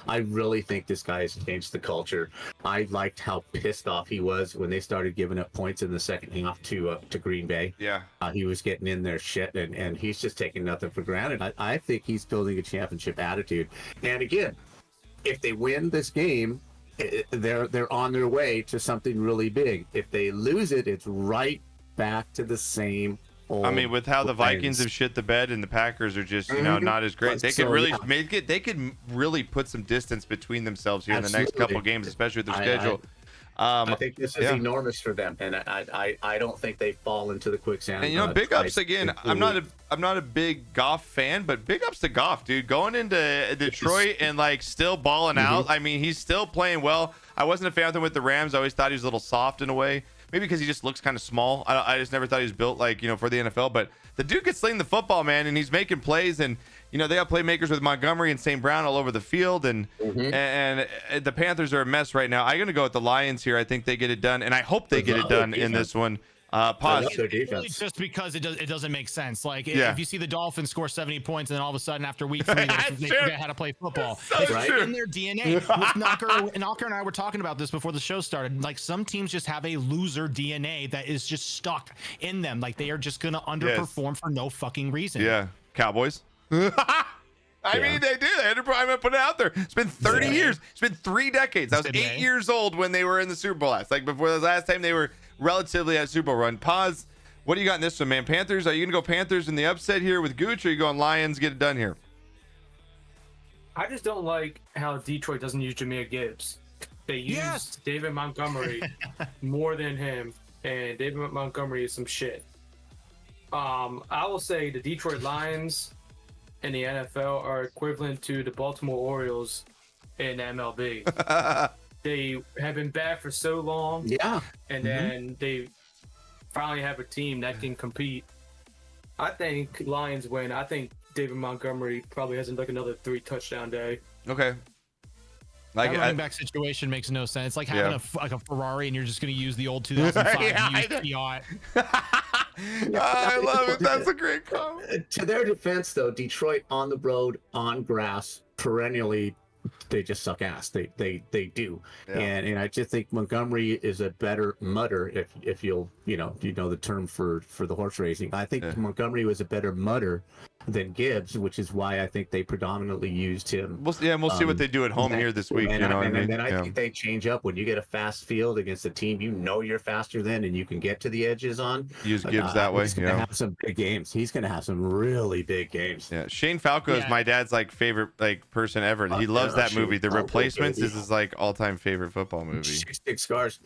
I really think this guy has changed the culture. I liked how pissed off he was when they started giving up points in the second half to Green Bay. Yeah. He was getting in their shit, and he's just taking nothing for granted. I think he's building a championship attitude. And again, if they win this game, they're on their way to something really big. If they lose it, it's right back to the same. I mean, with how the Vikings have shit the bed and the Packers are just, not as great. They could really make it. They could really put some distance between themselves here in the next couple games, especially with their schedule. I think this is enormous for them, and I don't think they fall into the quicksand. And big ups again. I'm not a big Goff fan, but big ups to Goff, dude. Going into Detroit and like still balling out. I mean, he's still playing well. I wasn't a fan of him with the Rams. I always thought he was a little soft in a way. Maybe because he just looks kind of small. I just never thought he was built like, for the NFL. But the dude can sling the football, man, and he's making plays. And, they got playmakers with Montgomery and St. Brown all over the field. And and the Panthers are a mess right now. I'm going to go with the Lions here. I think they get it done. And I hope they get it done in this one. Pause. Really just because it doesn't make sense. Like if you see the Dolphins score 70 points and then all of a sudden after week 3 they forget how to play football. It's in their DNA. With Knocker and I were talking about this before the show started. Like some teams just have a loser DNA that is just stuck in them. Like they are just gonna underperform for no fucking reason. Yeah, Cowboys. I mean, they do. I'm gonna put it out there. It's been 30 years. It's been 3 decades. I was 8 years old when they were in the Super Bowl last. Like before the last time they were relatively at Super Bowl run. Pause. What do you got in this one, man? Panthers? Are you gonna go Panthers in the upset here with Gooch, or are you going Lions? Get it done here. I just don't like how Detroit doesn't use Jahmyr Gibbs. They use David Montgomery more than him, and David Montgomery is some shit. I will say the Detroit Lions in the NFL are equivalent to the Baltimore Orioles in MLB. They have been bad for so long. Yeah. And then they finally have a team that can compete. I think Lions win. I think David Montgomery probably has like another 3 touchdown day. Okay. Like that running back situation makes no sense. It's like having a Ferrari and you're just going to use the old 2005 Fiat. I love it. That's a great comment. To their defense, though, Detroit on the road, on grass, perennially, they just suck ass. They do. And I just think Montgomery is a better mutter, if you'll the term for the horse racing. I think Montgomery was a better mutter than Gibbs, which is why I think they predominantly used him. We'll see what they do at home here this week. And then I think they change up when you get a fast field against a team you're faster than and you can get to the edges on. Use Gibbs that way. He's going to have some big games. He's going to have some really big games. Yeah, Shane Falco is my dad's favorite person ever. He loves that movie. The Replacements is his all-time favorite football movie. 6 scars.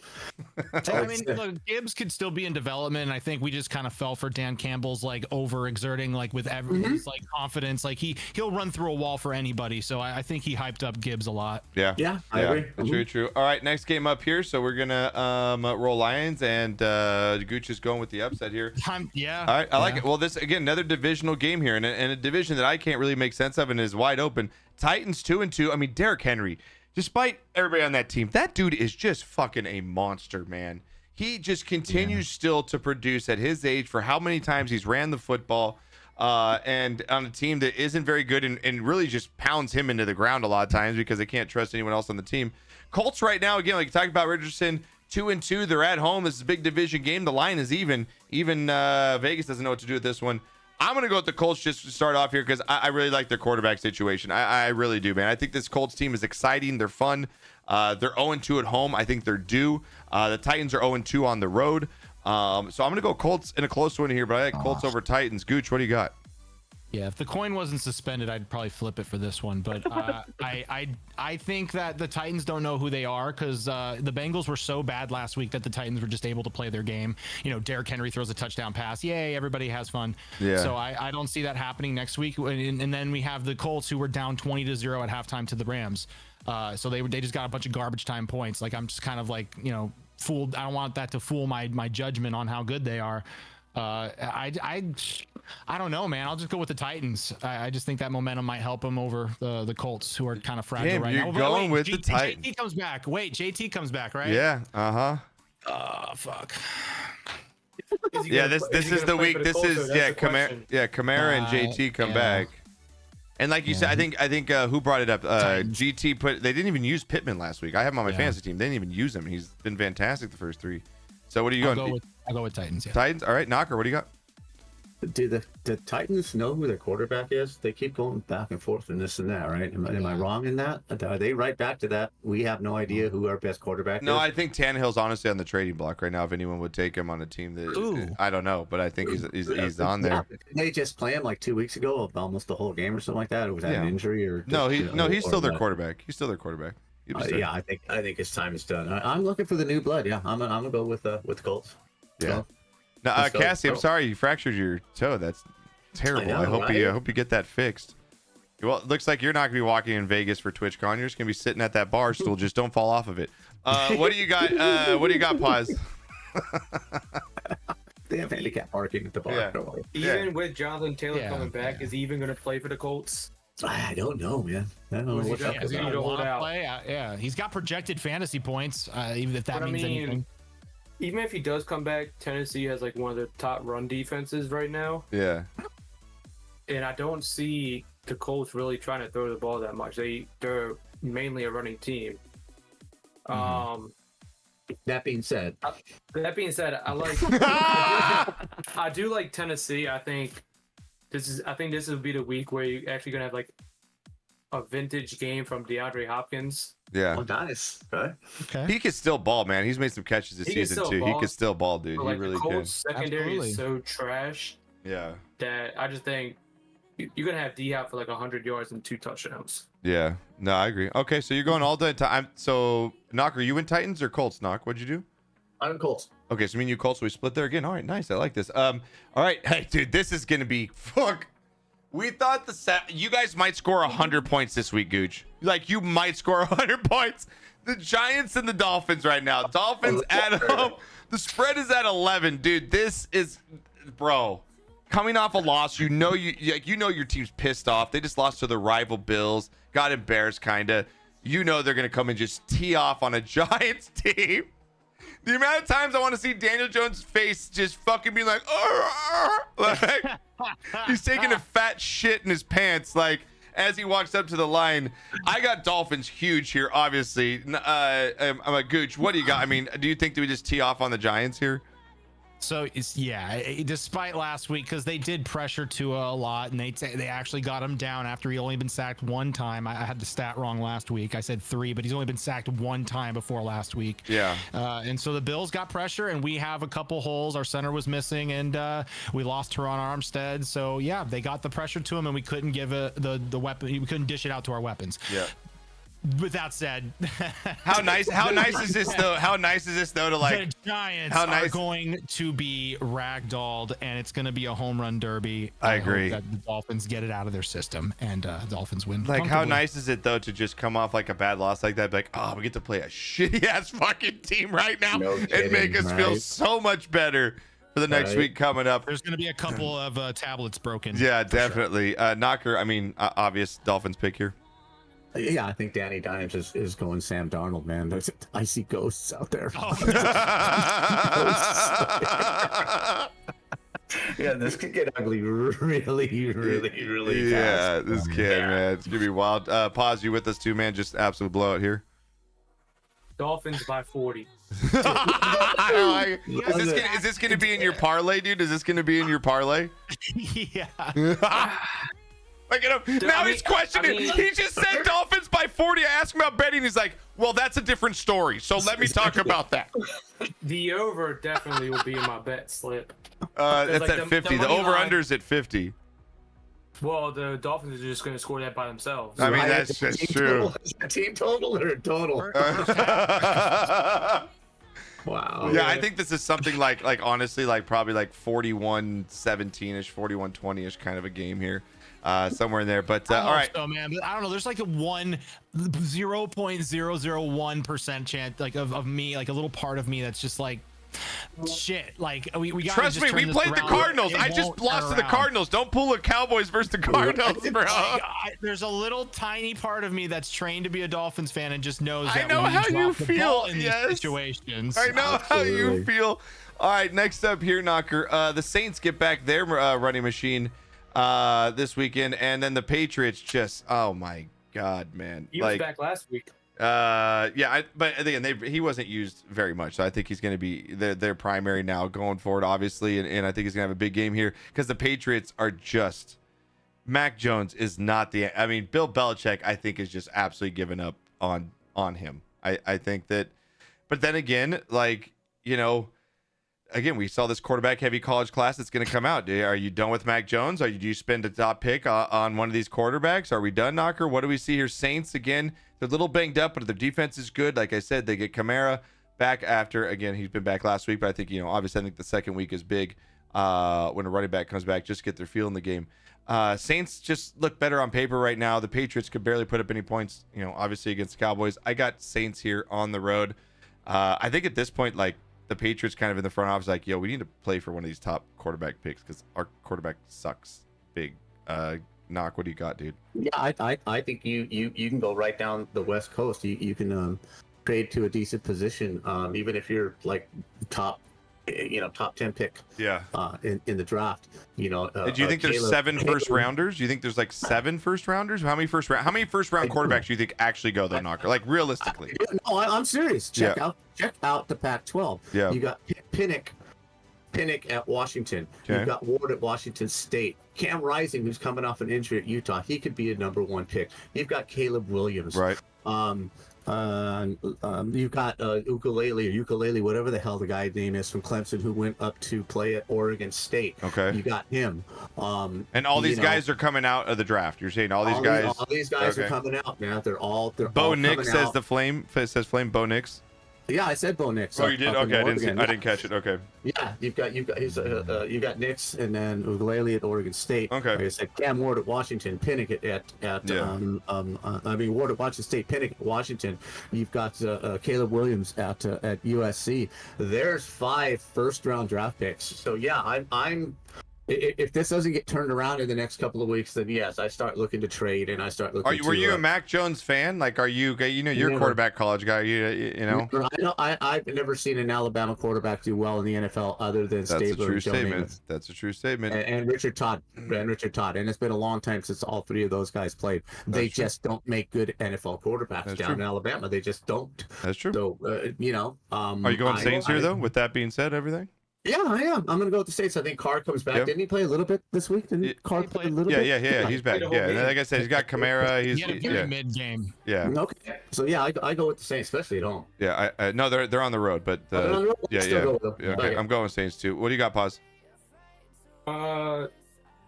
I mean, look, Gibbs could still be in development. I think we just kind of fell for Dan Campbell's overexerting with everybody's confidence. He'll run through a wall for anybody. So I think he hyped up Gibbs a lot. Yeah, I agree. True. All right, next game up here. So we're gonna roll Lions, and Gooch is going with the upset here. All right, I like it. Well, this again another divisional game here, and a division that I can't really make sense of and is wide open. Titans 2-2. I mean, Derrick Henry, despite everybody on that team, that dude is just fucking a monster, man. He just continues still to produce at his age for how many times he's ran the football. And on a team that isn't very good and really just pounds him into the ground a lot of times because they can't trust anyone else on the team. Colts right now, again, like you talked about Richardson, 2-2. They're at home. This is a big division game. The line is even. Even Vegas doesn't know what to do with this one. I'm going to go with the Colts just to start off here because I really like their quarterback situation. I really do, man. I think this Colts team is exciting. They're fun. They're 0-2 at home. I think they're due. The Titans are 0-2 on the road. So I'm going to go Colts in a close one here, but I like Colts over Titans. Gooch, what do you got? Yeah, if the coin wasn't suspended, I'd probably flip it for this one. But I think that the Titans don't know who they are because the Bengals were so bad last week that the Titans were just able to play their game. Derrick Henry throws a touchdown pass. Yay, everybody has fun. Yeah. So I don't see that happening next week. And then we have the Colts who were down 20-0 at halftime to the Rams. So they just got a bunch of garbage time points. I'm just kind of fooled. I don't want that to fool my judgment on how good they are. I don't know, man. I'll just go with the Titans. I just think that momentum might help them over the Colts, who are kind of fragile right now. You're going with the Titans. JT comes back. JT comes back, right? Yeah. Oh, fuck. Yeah, this is the week. This is Kamara and JT come back. And like you said, I think who brought it up? GT they didn't even use Pittman last week. I have him on my fantasy team. They didn't even use him. He's been fantastic the first 3. So what are you going? I'll go with Titans. Yeah. Titans. All right, Knocker. What do you got? Do the Titans know who their quarterback is? They keep going back and forth and this and that, right? Am I wrong in that? Are they right back to that? We have no idea who our best quarterback is. No, I think Tannehill's honestly on the trading block right now. If anyone would take him on a team that I don't know, but I think he's on there. Yeah, they just play him like 2 weeks ago, almost the whole game or something like that. Or was that an injury or? He's still their quarterback. He's still their quarterback. Yeah, I think his time is done. I'm looking for the new blood. Yeah, I'm gonna go with the Colts. Yeah. Now, Cassie, I'm sorry you fractured your toe. That's terrible. I hope you get that fixed. Well, it looks like you're not gonna be walking in Vegas for TwitchCon. You're just gonna be sitting at that bar stool. Just don't fall off of it. What do you got? What do you got, Paz? They have handicap parking at the bar. Yeah. Even with Jonathan Taylor coming back, is he even gonna play for the Colts? I don't know, man. I don't know what's up. Yeah, he's got projected fantasy points. Even if that means anything. Even if he does come back, Tennessee has like one of the top run defenses right now. Yeah. And I don't see the Colts really trying to throw the ball that much. They're mainly a running team. That being said, I like I do like Tennessee. I think this will be the week where you're actually gonna have like a vintage game from DeAndre Hopkins. Yeah. Oh, nice. Okay. He could still ball, man. He's made some catches this season too. He could still ball, dude. But, he really can. Secondary is so trash. Yeah. That I just think you're gonna have D-Hop for like 100 yards and 2 touchdowns. Yeah. No, I agree. Okay, so you're going all day time. So, Knock, are you in Titans or Colts? Knock, what'd you do? I'm in Colts. Okay, so me and you Colts, we split there again. All right, nice. I like this. All right, hey, dude, this is gonna be fuck. We thought you guys might score 100 points this week, Gooch. Like, you might score 100 points. The Giants and the Dolphins right now. Dolphins at home. The spread is at 11, dude. This is, bro. Coming off a loss, you know your team's pissed off. They just lost to the rival Bills. Got embarrassed, kinda. You know they're gonna come and just tee off on a Giants team. The amount of times I want to see Daniel Jones' face just fucking be like, like he's taking a fat shit in his pants, like as he walks up to the line. I got Dolphins huge here, obviously. I'm a Gooch. What do you got? I mean, do you think that we just tee off on the Giants here? So despite last week, because they did pressure Tua a lot, and they actually got him down after he only been sacked 1 time. I had the stat wrong last week. I said 3, but he's only been sacked 1 time before last week. Yeah. And so the Bills got pressure, and we have a couple holes. Our center was missing, and we lost Teron Armstead. So yeah, they got the pressure to him, and we couldn't give the weapon. We couldn't dish it out to our weapons. Yeah. With that said, how nice is this though? How nice is this though to like the Giants are going to be ragdolled, and it's going to be a home run derby. I agree. Hope that the Dolphins get it out of their system, and the Dolphins win. Like, how nice is it though to just come off like a bad loss like that? Be like, oh, we get to play a shitty ass fucking team right now and make us feel so much better for the next week coming up. There's going to be a couple of tablets broken. Yeah, definitely. Sure. Knocker. I mean, obvious Dolphins pick here. Yeah, I think Danny Dimes is going Sam Darnold, man. I see ghosts out there. Oh, yeah, this could get ugly really yeah, fast. This can, man. It's going to be wild. Pause, you with us too, man? Just absolute blowout here. Dolphins by 40. Is this going to be in your parlay, dude? Is this going to be in your parlay? Yeah. Look at him. Now he's questioning. He just said Dolphins by 40. I asked him about betting. He's like, well, that's a different story. So let me talk about that. The over definitely will be in my bet slip. That's like at 50. The over-under is at 50. Well, the Dolphins are just going to score that by themselves. I mean, that's true. Team total or total? Wow. Yeah, I think this is something like honestly, like probably like 41-17-ish, 41-20-ish kind of a game here. Somewhere in there, but all right. So, man, but I don't know. There's like a 0.001% chance, like of me, like a little part of me that's just like, shit. Like we got. Trust me, we played the Cardinals. I just lost to the Cardinals. Don't pull a Cowboys versus the Cardinals, bro. There's a little tiny part of me that's trained to be a Dolphins fan and just knows that I know how you feel in these situations. I know how you feel. All right, next up here, Knocker. The Saints get back their running machine this weekend, and then the Patriots just, oh my God, man. He was back last week. Yeah, but again, he wasn't used very much, so I think he's going to be their primary now going forward, obviously, and I think he's going to have a big game here because the Patriots are just, Mac Jones is not I mean, Bill Belichick, I think, is just absolutely given up on him. I think that, but then again, like, you know, again, we saw this quarterback heavy college class that's going to come out. Are you done with Mac Jones? Do you spend a top pick on one of these quarterbacks? Are we done, Knocker? What do we see here? Saints, again, they're a little banged up, but their defense is good. Like I said, they get Kamara back after, again, he's been back last week, but I think, you know, obviously I think the second week is big when a running back comes back, just get their feel in the game. Saints just look better on paper right now. The Patriots could barely put up any points, you know, obviously against the Cowboys. I got Saints here on the road. I think at this point, like, the Patriots kind of in the front office, like, yo, we need to play for one of these top quarterback picks because our quarterback sucks big. Knock, what do you got, dude? Yeah, I think you can go right down the West Coast. You can trade to a decent position, even if you're like top 10 pick. Yeah. In the draft, you know. Do you think there's seven first rounders? Do you think there's like 7 first rounders? How many first round quarterbacks do you think actually go though, Knocker? Like realistically? No, I'm serious. Check out the Pac-12. Yeah. You got Pinnock at Washington. Okay. You've got Ward at Washington State. Cam Rising, who's coming off an injury at Utah, he could be a number 1 pick. You've got Caleb Williams. Right. You've got ukulele, whatever the hell the guy's name is from Clemson, who went up to play at Oregon State. Okay. You got him. And all these guys are coming out of the draft. You're saying all these guys are coming out, man. They're all Bo Nix says out. the Flame says Flame Bo Nix. Yeah, I said Bo Nix. Oh, you did? Okay, I didn't catch it. Okay. Yeah, you got Nix and then Ugalele at Oregon State. Okay. Like I said, Cam Ward at Washington, Pinnock Ward at Washington State, Pinnock at Washington. You've got Caleb Williams at USC. There's 5 first-round draft picks. So yeah, I'm. If this doesn't get turned around in the next couple of weeks, then yes, I start looking to trade and I start looking. Were you a Mac Jones fan? Like, are you? You know, you're a quarterback college guy. You know. I've never seen an Alabama quarterback do well in the NFL other than Stabler. That's a true statement. And Richard Todd. And it's been a long time since all 3 of those guys played. They just don't make good NFL quarterbacks down in Alabama. They just don't. That's true. So are you going Saints here though? With that being said, everything. Yeah, I am. I'm going to go with the Saints. I think Carr comes back. Yep. Didn't he play a little bit this week? Didn't Carr play a little bit? Yeah. He's back. Yeah, like I said, he's got Kamara. He had a very mid game. Yeah. Okay. So yeah, I go with the Saints, especially at home. Yeah. No, they're on the road, but on the road? yeah. Okay. I'm going Saints too. What do you got, Paz? I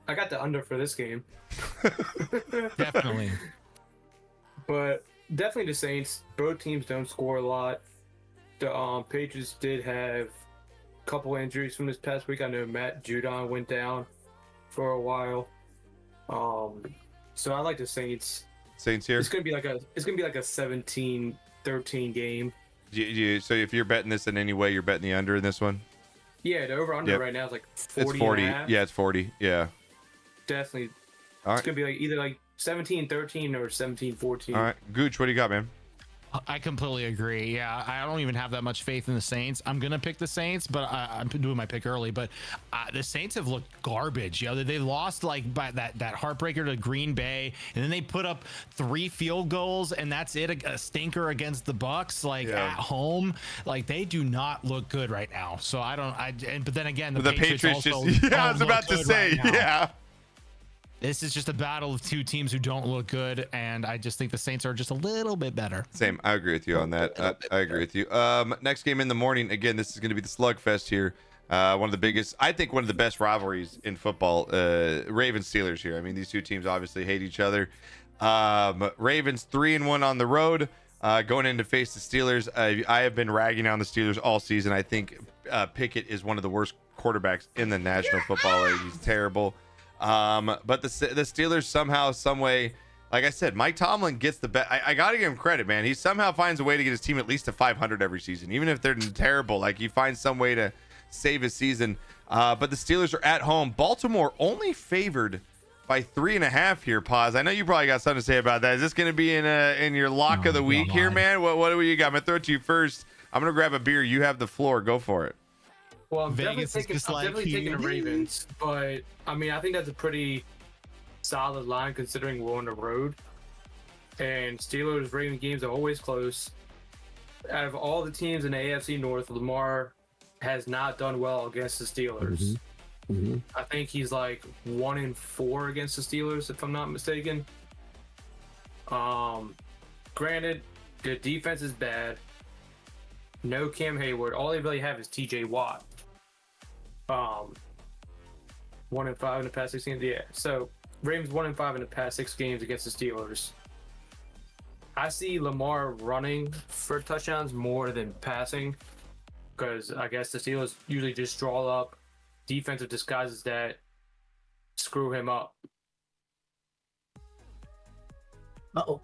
got the under for this game. Definitely. But definitely the Saints. Both teams don't score a lot. The Patriots did have couple injuries from this past week. I know Matt Judon went down for a while. So I like the Saints. Saints here. It's gonna be like a 17-13 game. So if you're betting this in any way, you're betting the under in this one? Yeah, the over under right now is like 40. It's 40. And a half. Yeah, it's 40. Yeah. Definitely. All right. It's gonna be like either like 17-13 or 17-14. All right. Gooch, what do you got, man? I completely agree. Yeah, I don't even have that much faith in the Saints. I'm gonna pick the Saints, but I'm doing my pick early. But the Saints have looked garbage. You know, they lost like by that heartbreaker to Green Bay, and then they put up 3 field goals, and that's it. A stinker against the Bucks, like at home. Like they do not look good right now. So but then again, the Patriots just. Yeah, I was about to say. Yeah. This is just a battle of 2 teams who don't look good, and I just think the Saints are just a little bit better. Same. I agree with you on that. I agree with you. Next game in the morning. Again, this is going to be the slugfest here. One of the biggest, I think one of the best rivalries in football. Ravens Steelers here. I mean, these 2 teams obviously hate each other. Ravens 3-1 on the road, going in to face the Steelers. I have been ragging on the Steelers all season. I think Pickett is one of the worst quarterbacks in the National Football League. He's terrible. But the Steelers somehow, some way, like I said, Mike Tomlin gets the bet. I gotta give him credit, man. He somehow finds a way to get his team at least to 500 every season, even if they're terrible. Like he finds some way to save his season. But the Steelers are at home. Baltimore only favored by 3.5 here. Pause. I know you probably got something to say about that. Is this going to be in your lock of the week here, man? What do you got? I'm gonna throw it to you first. I'm gonna grab a beer. You have the floor. Go for it. Well, I'm Vegas is just like, definitely taking the Ravens, but I mean, I think that's a pretty solid line considering we're on the road. And Steelers Ravens games are always close. Out of all the teams in the AFC North, Lamar has not done well against the Steelers. I think he's like 1-4 against the Steelers, if I'm not mistaken. Granted, the defense is bad. No Cam Hayward. All they really have is TJ Watt. 1-5 in the past 6 games. Yeah. So Ravens 1-5 in the past 6 games against the Steelers. I see Lamar running for touchdowns more than passing, because I guess the Steelers usually just draw up defensive disguises that screw him up. Uh-oh.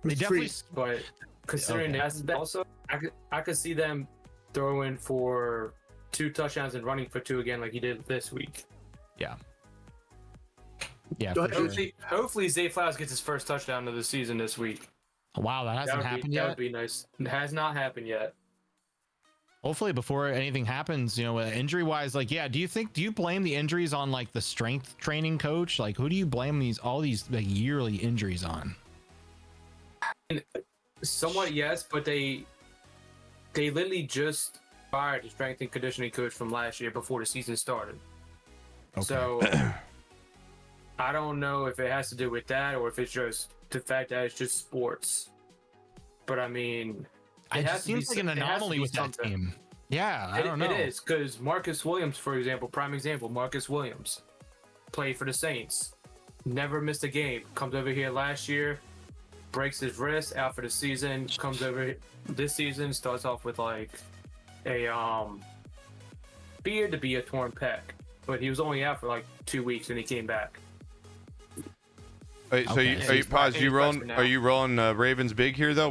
They definitely. But considering that's also, I could see them throwing for 2 touchdowns and running for 2 again, like he did this week. Yeah. Yeah. For sure. Hopefully, Zay Flowers gets his first touchdown of the season this week. Wow, that hasn't happened yet. That would be nice. It has not happened yet. Hopefully, before anything happens, injury wise, like, yeah. Do you blame the injuries on like the strength training coach? Like, who do you blame all these like yearly injuries on? Somewhat yes, but they literally just fired the strength and conditioning coach from last year before the season started. Okay. So I don't know if it has to do with that or if it's just the fact that it's just sports. But I mean, it seems like an anomaly with that team. Yeah, I don't know. It is, because Marcus Williams, for example, prime example, Marcus Williams played for the Saints, never missed a game, comes over here last year, breaks his wrist, out for the season, comes over this season, starts off with like a appeared to be a torn pec, but he was only out for like 2 weeks and he came back. Wait, so are you rolling Ravens big here though?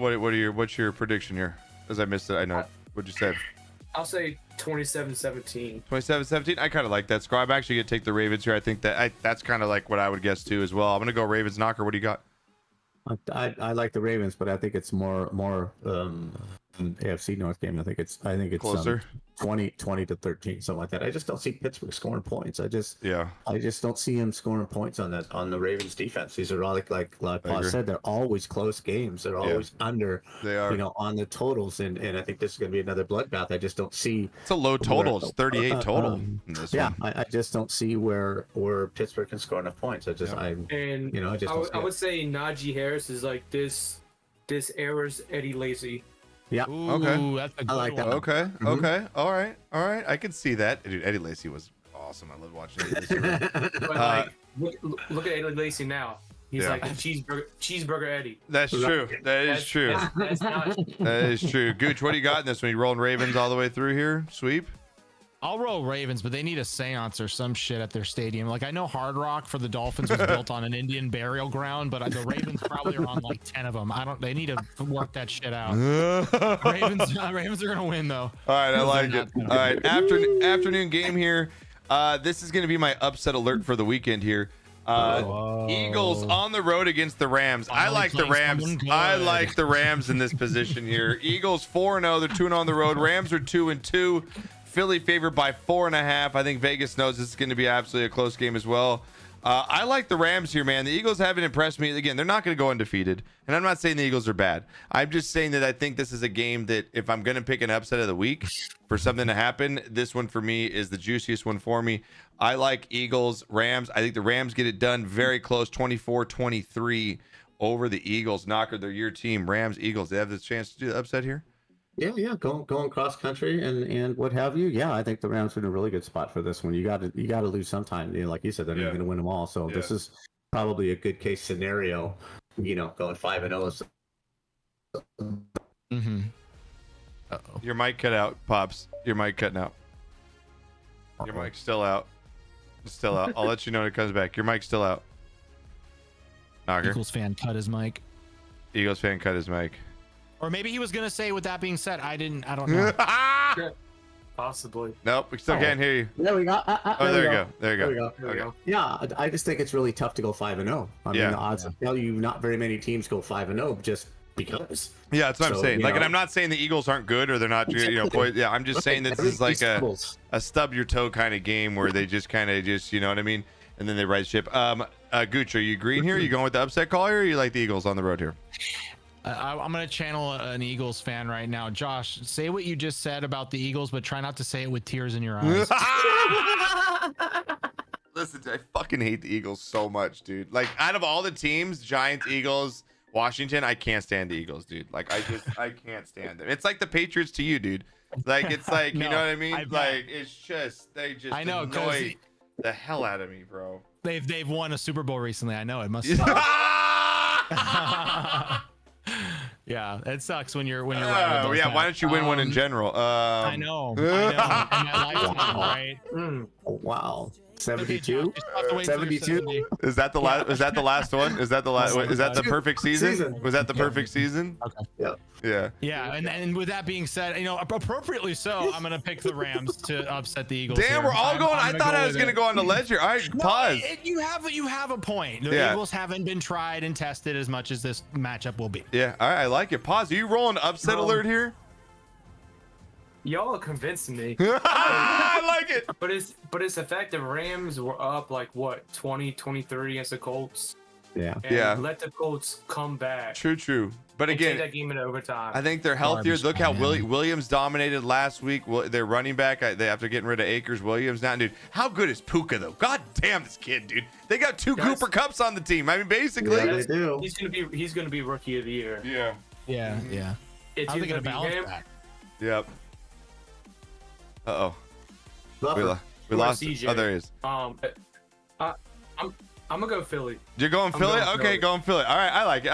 What's your prediction here? Because I missed it. I know. What'd you say? I'll say 27-17. 27-17. I kind of like that score. I'm actually gonna take the Ravens here. I think that's kind of like what I would guess too as well. I'm gonna go Ravens. Knocker, what do you got? I like the Ravens, but I think it's more AFC North game. I think it's closer. 20-13, something like that. I just don't see Pittsburgh scoring points. I just don't see him scoring points on the Ravens defense. These are all like Paul said, they're always close games. They're always under. They are. On the totals, and I think this is going to be another bloodbath. I just don't see. It's a low total. It's 38 total. In this one. I just don't see where Pittsburgh can score enough points. I would say Najee Harris is like this era's Eddie Lacy. Yeah. Ooh, okay. That's a good I like that. one. Okay. Mm-hmm. Okay. All right. I can see that. Dude, Eddie Lacy was awesome. I love watching Eddie Lacy. But look at Eddie Lacy now. He's like a cheeseburger Eddie. That's true. That is true. That is true. Gooch, what do you got in this one? You rolling Ravens all the way through here? Sweep? I'll roll Ravens, but they need a seance or some shit at their stadium. Like, I know Hard Rock for the Dolphins was built on an Indian burial ground, but the Ravens probably are on like 10 of them. They need to work that shit out. Ravens are gonna win though. All right, I like it. All right, afternoon game here. This is gonna be my upset alert for the weekend here. Eagles on the road against the Rams. I like the Rams. I like the Rams in this position here. Eagles 4-0. They're 2-0 on the road. Rams are 2-2. Philly favored by 4.5. I think Vegas knows this is going to be absolutely a close game as well. I like the Rams here, man. The Eagles haven't impressed me. Again, they're not going to go undefeated. And I'm not saying the Eagles are bad. I'm just saying that I think this is a game that if I'm going to pick an upset of the week for something to happen, this one for me is the juiciest one for me. I like Eagles, Rams. I think the Rams get it done very close, 24-23 over the Eagles. Knocker, they're your team. Rams, Eagles. They have the chance to do the upset here? Yeah, going cross country and what have you. Yeah, I think the Rams are in a really good spot for this one. You got to lose sometime. Like you said, they're not going to win them all. So this is probably a good case scenario. Going 5-0. Mm-hmm. Your mic cut out, Pops. Your mic cutting out. Your mic's still out. It's still out. I'll let you know when it comes back. Your mic's still out. Knocker. Eagles fan cut his mic. Eagles fan cut his mic. Or maybe he was gonna say, with that being said, I don't know. Possibly. Nope, we still can't hear you. There we go. There we go. Yeah, I just think it's really tough to go 5-0. I mean, the odds tell you not very many teams go 5-0 just because. Yeah, that's what I'm saying. you Like, and know. I'm not saying the Eagles aren't good or they're not, you know, yeah, I'm just saying this is like a stub your toe kind of game where they just kind of just, you know what I mean? And then they right ship. Gooch, are you green here? Are you going with the upset call here, or you like the Eagles on the road here? I'm going to channel an Eagles fan right now. Josh, say what you just said about the Eagles, but try not to say it with tears in your eyes. Listen, I fucking hate the Eagles so much, dude. Like, out of all the teams, Giants, Eagles, Washington, I can't stand the Eagles, dude. Like, I can't stand them. It's like the Patriots to you, dude. Like, it's like, No, you know what I mean? I bet. Like, it's just, they just I know, annoy the hell out of me, bro. They've won a Super Bowl recently. I know it must. Yeah, it sucks when you're. Oh yeah, why don't you win one in general? I know. In my lifetime, right? Oh, wow. Okay, 72? Josh, you have to wait till you're 72? 70. Is that the last? Is that the last one? Is that the last? Is that the perfect season? Was that the perfect season? Okay. Yeah. Yeah. Yeah, and with that being said, you know, appropriately so, I'm gonna pick the Rams to upset the Eagles. Damn, here. we're all going. I thought I was gonna go on the ledge here. All right, pause. You have a point. The Yeah. Eagles haven't been tried and tested as much as this matchup will be. Yeah. All right, I like it. Pause. Are you rolling upset alert here? Y'all are convincing me. I like it. But it's the fact that Rams were up like what 20-23 against the Colts. Yeah. And Yeah. let the Colts come back. True. But and take again, that game in overtime. I think they're healthier. Garbage Look how time. Williams dominated last week. Their running back, they after getting rid of Akers, Williams now, dude. How good is Puka though? God damn this kid, dude. They got two Guys- Cooper Cups on the team. I mean, basically. Yeah, they do. He's gonna be rookie of the year. Yeah. Yeah. It's How are they either gonna gonna be balance him that? Yep. Uh-oh. Buffer. We or lost. CJ. Oh, there he is. I'm gonna go Philly. You're going I'm Philly? going Okay, Philly. going Philly. All right, I like it.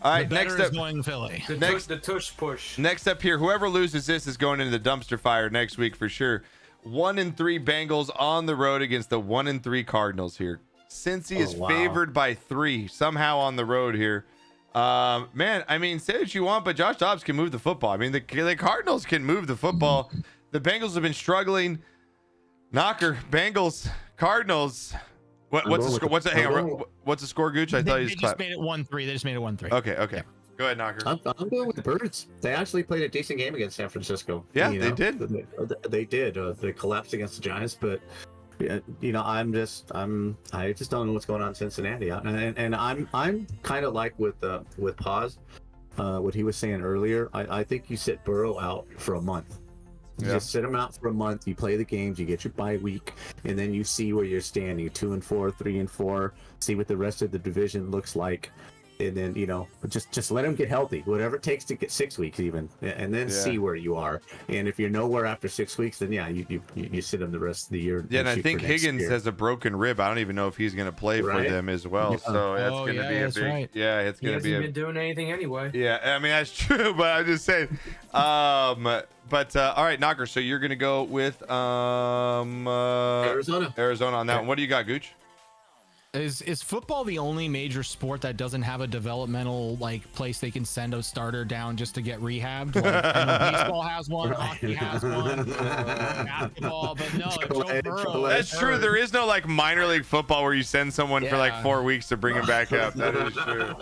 All right, The next better up. is going Philly. The tush push. Next up here, whoever loses this is going into the dumpster fire next week for sure. 1-3 Bengals on the road against the 1-3 Cardinals here. Cincy is wow. favored by 3 somehow on the road here. Man, I mean, say what you want, but Josh Dobbs can move the football. I mean, the Cardinals can move the football. The Bengals have been struggling. Knocker, Bengals, Cardinals. What's the score? What's the score, Gooch? I thought They you just just clapped. made it 1-3. They just made it 1-3. Okay. Go ahead, Knocker. I'm going with the Birds. They actually played a decent game against San Francisco. Yeah, you they know? did. They did. They collapsed against the Giants, but you know, I just don't know what's going on in Cincinnati. And I'm kind of like with Paz, what he was saying earlier. I think you sit Burrow out for a month. You just sit him out for a month. You play the games. You get your bye week, and then you see where you're standing: 2-4, 3-4. See what the rest of the division looks like, and then just let him get healthy. Whatever it takes to get 6 weeks, even, and then see where you are. And if you're nowhere after 6 weeks, then you sit him the rest of the year. Yeah, and I shoot think for next Higgins year. has a broken rib. I don't even know if he's going to play for Right? them as well. Yeah. So that's going to be a that's big. right. Yeah, it's He going to hasn't be a. been doing anything anyway. Yeah, I mean that's true, but I'm just saying. But all right, Knocker. So you're going to go with Arizona. Arizona on that one. What do you got, Gooch? Is football the only major sport that doesn't have a developmental place they can send a starter down just to get rehabbed? I know baseball has one, hockey has one, basketball, but no, Joe Burrow. That's true. There is no minor league football where you send someone for 4 weeks to bring him back up. That is true.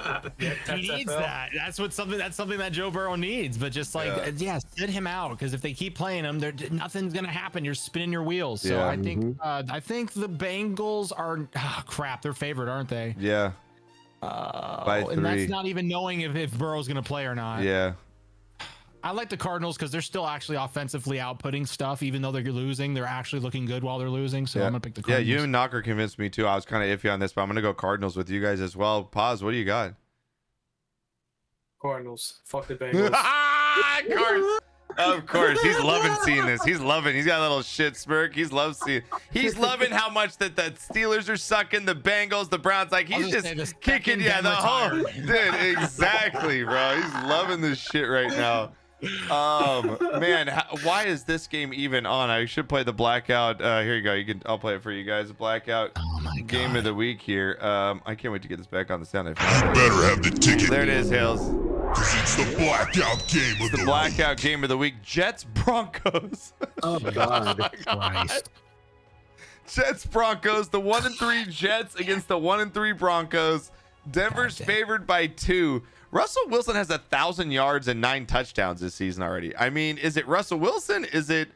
He needs that. That's something that Joe Burrow needs. But just sit him out, because if they keep playing him, nothing's gonna happen. You're spinning your wheels. So Yeah. I think the Bengals are crap. They're favored, aren't they? Yeah. By 3. And that's not even knowing if Burrow's gonna play or not. Yeah. I like the Cardinals because they're still actually offensively outputting stuff, even though they're losing. They're actually looking good while they're losing. So I'm gonna pick the Cardinals. Yeah, you and Knocker convinced me too. I was kind of iffy on this, but I'm gonna go Cardinals with you guys as well. Paz, what do you got? Cardinals. Fuck the Bengals. Cards. Of course, he's loving seeing this. He's loving. He's got a little shit smirk. He's loving how much that the Steelers are sucking, the Bengals, the Browns. He's just kicking. Yeah, the whole dude. Exactly, bro. He's loving this shit right now. Man, why is this game even on? I should play the blackout. Here you go. I'll play it for you guys. Blackout game of the week here. I can't wait to get this back on the sound. You better have the ticket. There it is, Hales. 'Cause it's the blackout game of The the blackout game of the week. Jets Broncos. Oh God. Christ. Jets Broncos. The 1-3 Jets against the 1-3 Broncos. Denver's favored by 2. Russell Wilson has 1,000 yards and 9 touchdowns this season already. I mean, is it Russell Wilson? Is it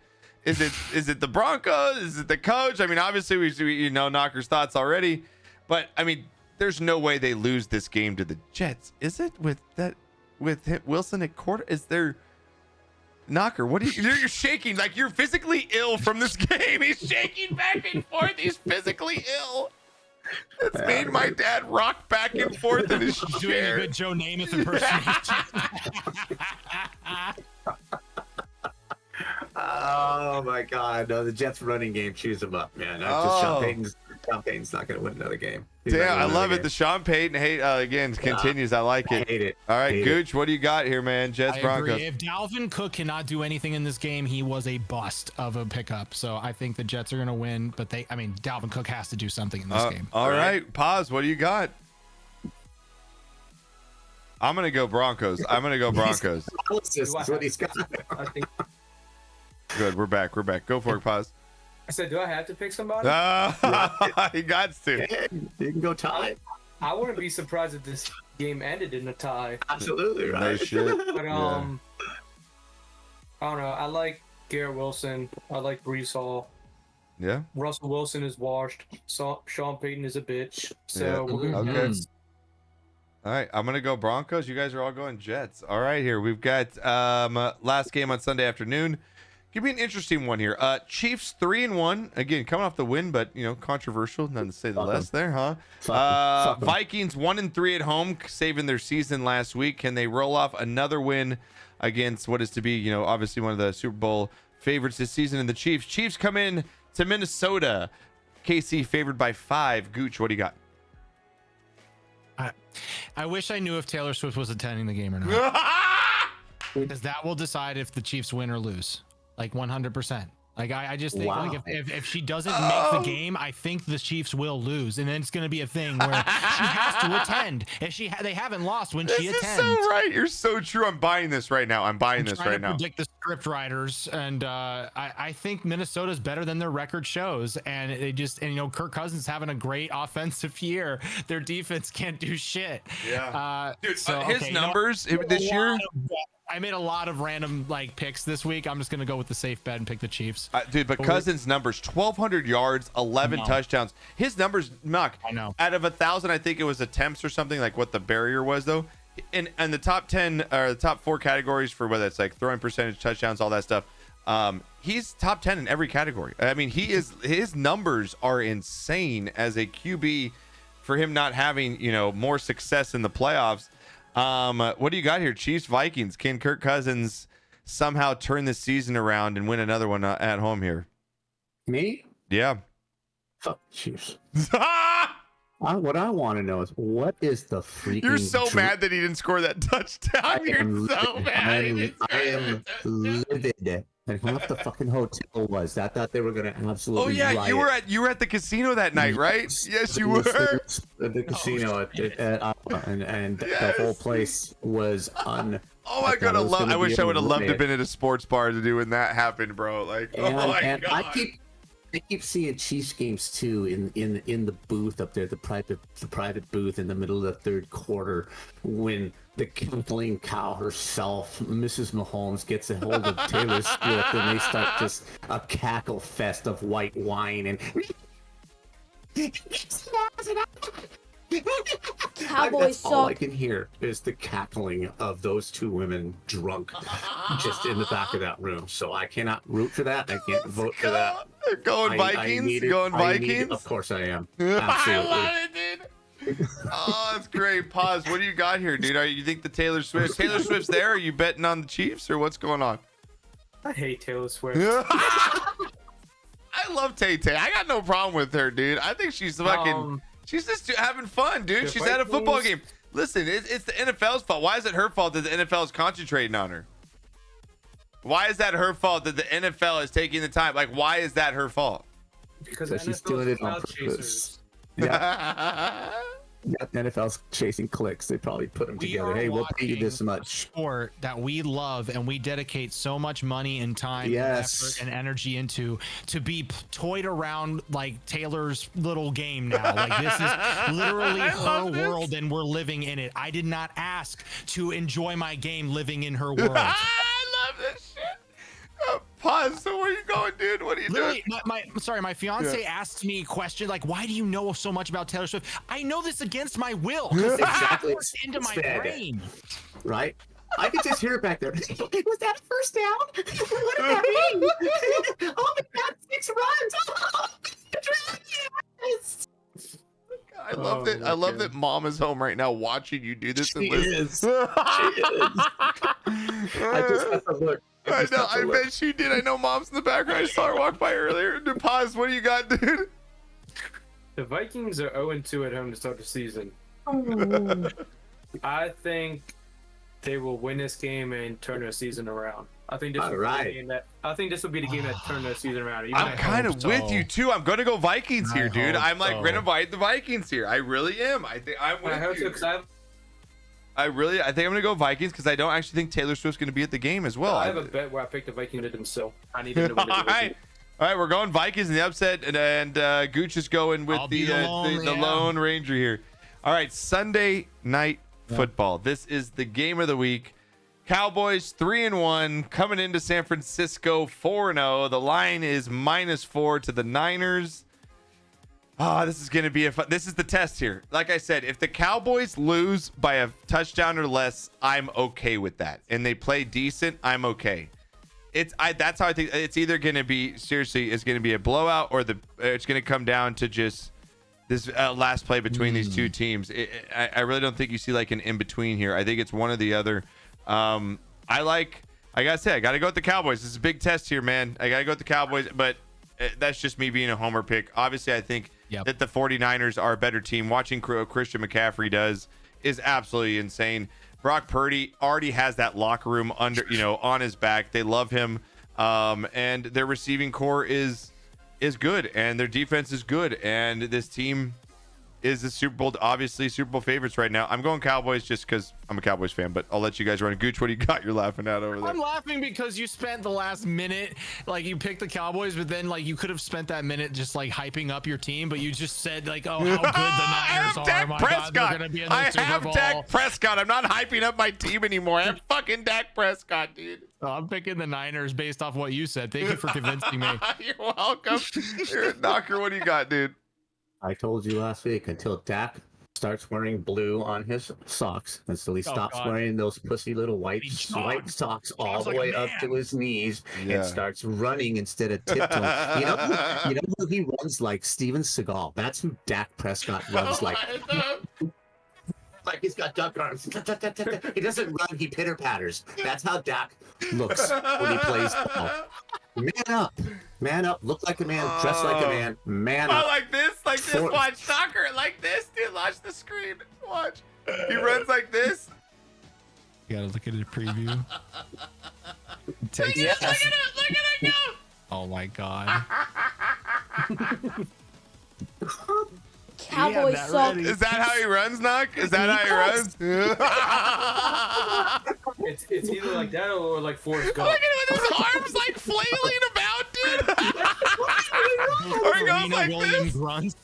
the Broncos? Is it the coach? I mean, obviously we Knocker's thoughts already, but I mean, there's no way they lose this game to the Jets. Is it with Wilson at quarter? Is there Knocker? What are you're shaking like you're physically ill from this game. He's shaking back and forth. He's physically ill. It's made my dad rock back and forth in his Doing a chair. good Joe Namath impersonation. Oh my God! No, the Jets running game chews them up, man. Sean Payton's not going to win another game. Damn, I love it. The Sean Payton hate again continues. I like it. I hate it. All right, Hate Gooch, what do you got here, man? Jets, I Broncos. agree. If Dalvin Cook cannot do anything in this game, he was a bust of a pickup. So I think the Jets are going to win, but Dalvin Cook has to do something in this game. All right, pause. What do you got? I'm gonna go Broncos. This is what he's got. I think Good. We're back. Go for it. Pause. I said, do I have to pick somebody? He got to. You can go tie. I wouldn't be surprised if this game ended in a tie. Absolutely No right. shit. But I don't know. I like Garrett Wilson. I like Brees Hall. Yeah. Russell Wilson is washed. Sean Payton is a bitch. So Yeah. we're gonna Okay. All right, I'm gonna go Broncos. You guys are all going Jets. All right, here we've got last game on Sunday afternoon. Give me an interesting one here. Chiefs 3-1 again, coming off the win, but controversial. None to say the less there, huh? Fuck 'em. Vikings 1-3 at home, saving their season last week. Can they roll off another win against what is to be, obviously one of the Super Bowl favorites this season? And the Chiefs. Chiefs come in to Minnesota. KC favored by 5. Gooch, what do you got? I wish I knew if Taylor Swift was attending the game or not, because that will decide if the Chiefs win or lose. Like 100%. Like I just think Wow. like if she doesn't make the game, I think the Chiefs will lose, and then it's going to be a thing where she has to attend. If they haven't lost when she This is attends. so right. You're so true. I'm buying this right now. I'm buying this Trying right to now. predict the script writers, and I think Minnesota's better than their record shows, and Kirk Cousins having a great offensive year. Their defense can't do shit. Yeah. Dude, so, his okay, numbers this year. I made a lot of random picks this week. I'm just gonna go with the safe bet and pick the Chiefs. Dude, but Cousins' numbers: 1,200 yards, 11 touchdowns. His numbers, Knock. I know. Out of 1,000, I think it was attempts or something like what the barrier was though. And the top 10 or the top 4 categories for whether it's like throwing percentage, touchdowns, all that stuff. He's top 10 in every category. I mean, his numbers are insane as a QB for him not having more success in the playoffs. What do you got here? Chiefs, Vikings. Can Kirk Cousins somehow turn this season around and win another one at home here? Me? Yeah. Fuck the Chiefs. What I want to know is what is the freaking. You're so mad that he didn't score that touchdown. You're so mad. I am livid. And half the fucking hotel was. I thought they were gonna absolutely. Oh yeah, riot. you were at the casino that night, right? Yes, you were. The casino at Opera, and the whole place was on. Oh my god, I wish I would have loved to have been at a sports bar to do when that happened, bro. Like, oh my god. I keep seeing Chiefs games too in the booth up there, the private booth in the middle of the third quarter, when the cackling cow herself, Mrs. Mahomes, gets a hold of Taylor Swift, and they start just a cackle fest of white wine and. That's all I can hear is the cackling of those two women drunk just in the back of that room. So I cannot root for that. I can't vote for that. Going Vikings? Going Vikings? Of course I am. I Absolutely. love it, dude. Oh, that's great. Pause. What do you got here, dude? You think the Taylor Swift's there? Are you betting on the Chiefs or what's going on? I hate Taylor Swift. I love Tay-Tay. I got no problem with her, dude. I think she's fucking... she's just having fun, dude. She's at a football game. Listen, it's the NFL's fault. Why is it her fault that the NFL is concentrating on her? Why is that her fault that the NFL is taking the time? Like, why is that her fault? Because So she's doing it on purpose. Yeah. NFL's chasing clicks. They probably put them together. Hey, we'll pay you this much. Sport that we love and we dedicate so much money and time and effort and energy into to be toyed around like Taylor's little game now. Like this is literally her world and we're living in it. I did not ask to enjoy my game living in her world. I love this shit. Pause. So where you going, dude? What are you doing? My fiance asked me a question like, "Why do you know so much about Taylor Swift?" I know this against my will. Exactly. It's into my brain. Right? I could just hear it back there. Was that a first down? What did that mean? Oh my God, 6 runs! I love that. I love that Mom is home right now watching you do this. She is. I just have to look. I know. I bet she did. I know Mom's in the background. I saw her walk by earlier. Pause. What do you got, dude? The Vikings are 0-2 at home to start the season. I think they will win this game and turn their season around. I think this will be the game that. I think this will be the game that turn their season around. I'm kind of with you too. I'm gonna go Vikings here, dude. I'm like gonna fight the Vikings here. I really am. I think I'm with you. I think I'm gonna go Vikings because I don't actually think Taylor Swift's gonna be at the game as well. I have a bet where I picked the Vikings to them, so I need them to win. All right, we're going Vikings in the upset, and Gooch is going with the Lone Ranger here. All right, Sunday night football. This is the game of the week. Cowboys 3-1 coming into San Francisco 4-0. The line is -4 to the Niners. This is going to be this is the test here. Like I said, if the Cowboys lose by a touchdown or less, I'm okay with that. And they play decent, I'm okay. That's how I think it's either going to be, seriously, it's going to be a blowout or it's going to come down to just this last play between these two teams. I really don't think you see like an in-between here. I think it's one or the other. I gotta say, I gotta go with the Cowboys. This is a big test here, man. I gotta go with the Cowboys, but that's just me being a homer pick. Obviously, I think that the 49ers are a better team. Watching Christian McCaffrey is absolutely insane. Brock Purdy already has that locker room on his back. They love him, and their receiving core is good, and their defense is good, and this team is the Super Bowl favorites right now. I'm going Cowboys just because I'm a Cowboys fan, but I'll let you guys run. Gooch, what do you got? You're laughing at over there. I'm laughing because you spent the last minute, like you picked the Cowboys, but then like you could have spent that minute just like hyping up your team, but you just said like, oh, how good the Niners are. My God, they're gonna be in the Super Bowl. Dak Prescott. I'm not hyping up my team anymore. I have fucking Dak Prescott, dude. I'm picking the Niners based off what you said. Thank you for convincing me. You're welcome. You're a knocker. What do you got, dude? I told you last week, until Dak starts wearing blue on his socks, until he stops wearing those pussy little white socks all the way up to his knees and starts running instead of tiptoeing. You know who he runs like? Steven Seagal. That's who Dak Prescott runs like. Like he's got duck arms. He doesn't run, he pitter patters. That's how Dak looks when he plays ball. Man up, look like a man, dress like a man, man up. Like this, watch soccer, like this, dude, watch the screen, watch. He runs like this. You gotta look at the preview. Look at it go. Oh my God. Cowboys suck. Is that how he runs, Knock? Is that how he runs? It's either like that or like Forrest Gump. Look at him with his arms like flailing about, dude. Or he goes like this. Runs.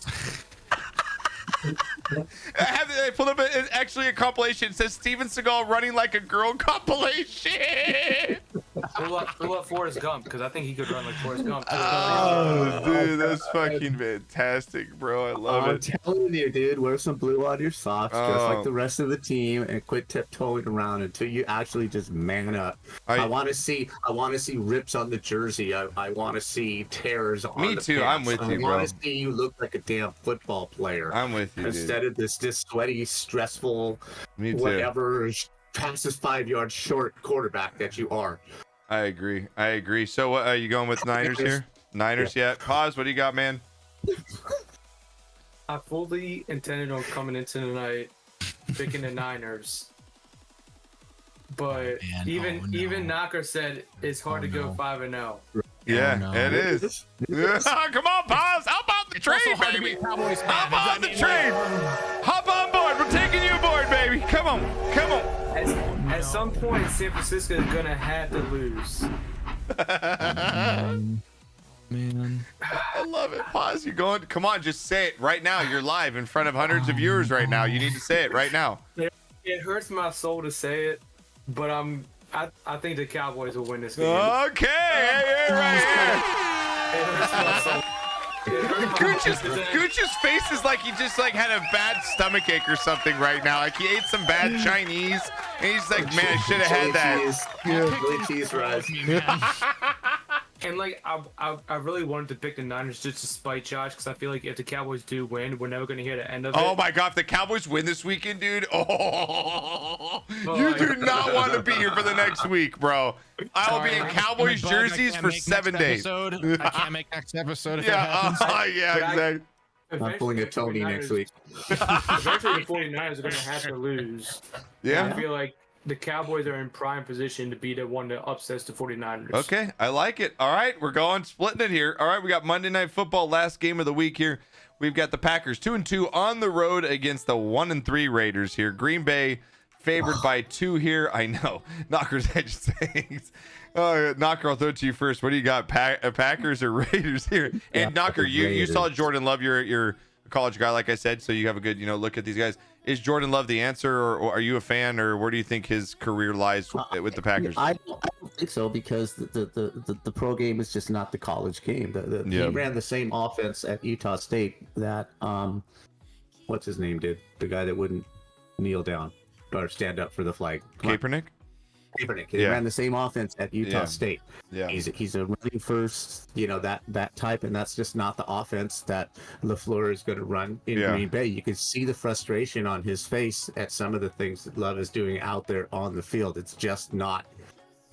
I pulled up actually a compilation. It says Steven Seagal running like a girl compilation. Pull up Forrest Gump because I think he could run like Forrest Gump. Oh, dude, that's fucking fantastic, bro. I love it. I'm telling you, dude, wear some blue on your socks, just like the rest of the team, and quit tiptoeing around until you actually just man up. I want to see rips on the jersey. I want to see tears on the pants. I'm with you, bro. I want to see you look like a damn football player. I'm with you, instead of this sweaty, stressful, whatever passes 5 yards short quarterback that you are. I agree. So what are you going with Niners here? Niners, yeah. Pause. What do you got, man? I fully intended on coming into tonight picking the Niners. But even Knocker said it's hard to go 5-0. Yeah, it is. Come on, Pause. How about the trade, baby? How about the trade? Hop on Come on. At some point, San Francisco is gonna have to lose. Man. I love it. Pause. You're going. Come on, just say it right now. You're live in front of hundreds of viewers right now. You need to say it right now. It hurts my soul to say it, but I think the Cowboys will win this game. Okay, right here. It hurts my soul. Gooch's face is like he just like had a bad stomach ache or something right now. Like he ate some bad Chinese, and he's like, man, I should have had that. Chili cheese fries. And like I really wanted to pick the Niners just to spite Josh, because I feel like if the Cowboys do win, we're never going to hear the end of it. Oh my god, if the Cowboys win this weekend, dude, you do not want to be here for the next week, bro. I will be in Cowboys jerseys for 7 days. I can't make next episode if Yeah, that happens. yeah, exactly. I'm pulling a Tony next week. Eventually, the 49ers are going to have to lose. Yeah. I feel like the Cowboys are in prime position to be the one that upsets the 49ers. Okay, I like it. All right, we're going splitting it here. All right, we got Monday Night Football, last game of the week here. We've got the Packers 2-2 on the road against the 1-3 Raiders here. Green Bay favored by 2 here. I know. Knocker's edge sayings. Knocker, I'll throw it to you first. What do you got, Packers or Raiders here? And Knocker, you saw Jordan Love, your college guy, like I said, so you have a good look at these guys. Is Jordan Love the answer, or are you a fan, or where do you think his career lies with the Packers? I don't think so, because the pro game is just not the college game. He ran the same offense at Utah State that what's his name did, the guy that wouldn't kneel down or stand up for the flag. Kaepernick. He ran the same offense at Utah State. Yeah, he's a running first, that type, and that's just not the offense that LaFleur is going to run in Green Bay. You can see the frustration on his face at some of the things that Love is doing out there on the field. It's just not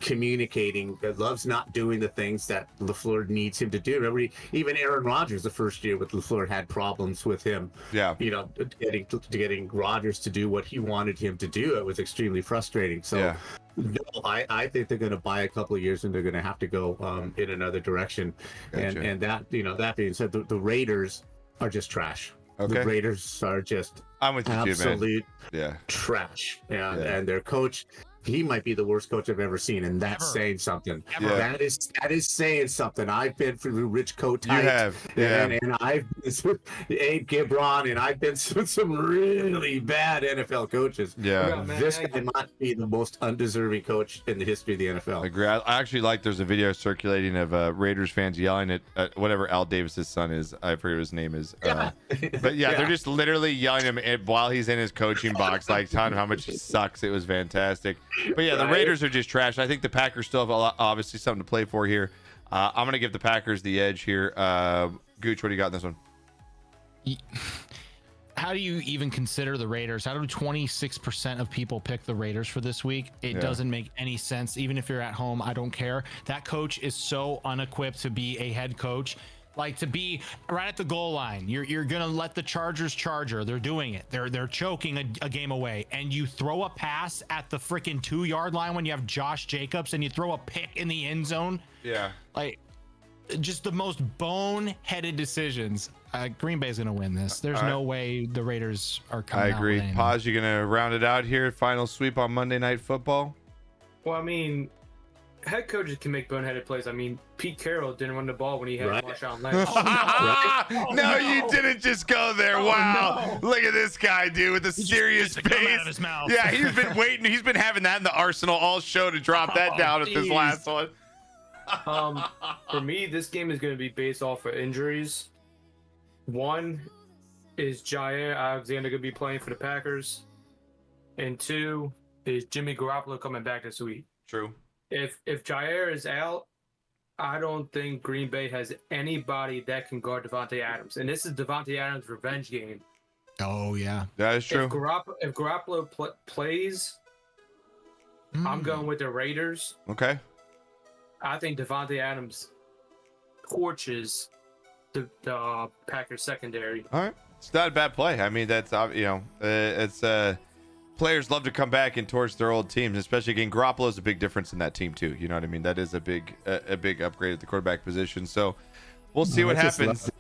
communicating. Love's not doing the things that LaFleur needs him to do. Remember, even Aaron Rodgers, the first year with LaFleur, had problems with him. Yeah, getting Rodgers to do what he wanted him to do. It was extremely frustrating. So. No, I think they're going to buy a couple of years, and they're going to have to go in another direction. Gotcha. And that that being said, the Raiders are just trash. Okay. The Raiders are just I'm with you, absolute man. trash. And their coach, he might be the worst coach I've ever seen, and that's saying something. That is saying something. I've been through Rich Kotite. You have, and I've been with Abe Gibron, and I've been with some really bad NFL coaches. This guy might be the most undeserving coach in the history of the NFL. I agree. I actually like. There's a video circulating of Raiders fans yelling at whatever Al Davis's son is. I forget what his name is. But they're just literally yelling at him while he's in his coaching box, like telling him how much he sucks. It was fantastic. But the Raiders are just trash. I think the Packers still have obviously something to play for here. I'm going to give the Packers the edge here. Gooch, what do you got in this one? How do you even consider the Raiders? How do 26% of people pick the Raiders for this week? It doesn't make any sense. Even if you're at home, I don't care. That coach is so unequipped to be a head coach. Like, to be right at the goal line, you're gonna let the Chargers charger. They're doing it. They're choking a game away, and you throw a pass at the freaking 2-yard line when you have Josh Jacobs, and you throw a pick in the end zone. Like, just the most bone-headed decisions. Green Bay's gonna win this. There's no way the Raiders are coming. I agree. Out Pause. You gonna round it out here? Final sweep on Monday Night Football. Well, I mean, head coaches can make boneheaded plays. I mean, Pete Carroll didn't run the ball when he had Marshawn Lynch. No, you didn't just go there. Wow. Look at this guy, dude, with a serious face. Out of his mouth. Yeah, he's been waiting. He's been having that in the arsenal all show to drop that down at this last one. For me, this game is going to be based off of injuries. One, is Jair Alexander going to be playing for the Packers? And 2, is Jimmy Garoppolo coming back this week? True. If Jair is out, I don't think Green Bay has anybody that can guard Devontae Adams. And this is Devontae Adams' revenge game. Oh, yeah. That is true. If Garoppolo plays, I'm going with the Raiders. Okay. I think Devontae Adams torches the Packers secondary. All right. It's not a bad play. I mean, that's, it's players love to come back and torch their old teams, especially again. Garoppolo is a big difference in that team too. You know what I mean? That is a big upgrade at the quarterback position. So we'll see what happens.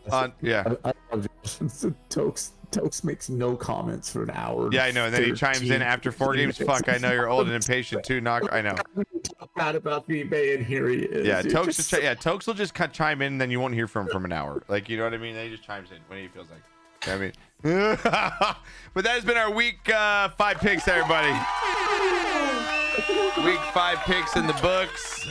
Tokes makes no comments for an hour. Yeah, I know. And then he chimes in after 4 games. Fuck, I know you're old and impatient too. I know. Talk bad about the eBay, and here he is. Yeah, Dude, Tokes. just- Tokes will just chime in, and then you won't hear from him from an hour. Like, you know what I mean? Then he just chimes in when he feels like. I mean, but that has been our week 5 picks, everybody. Week 5 picks in the books.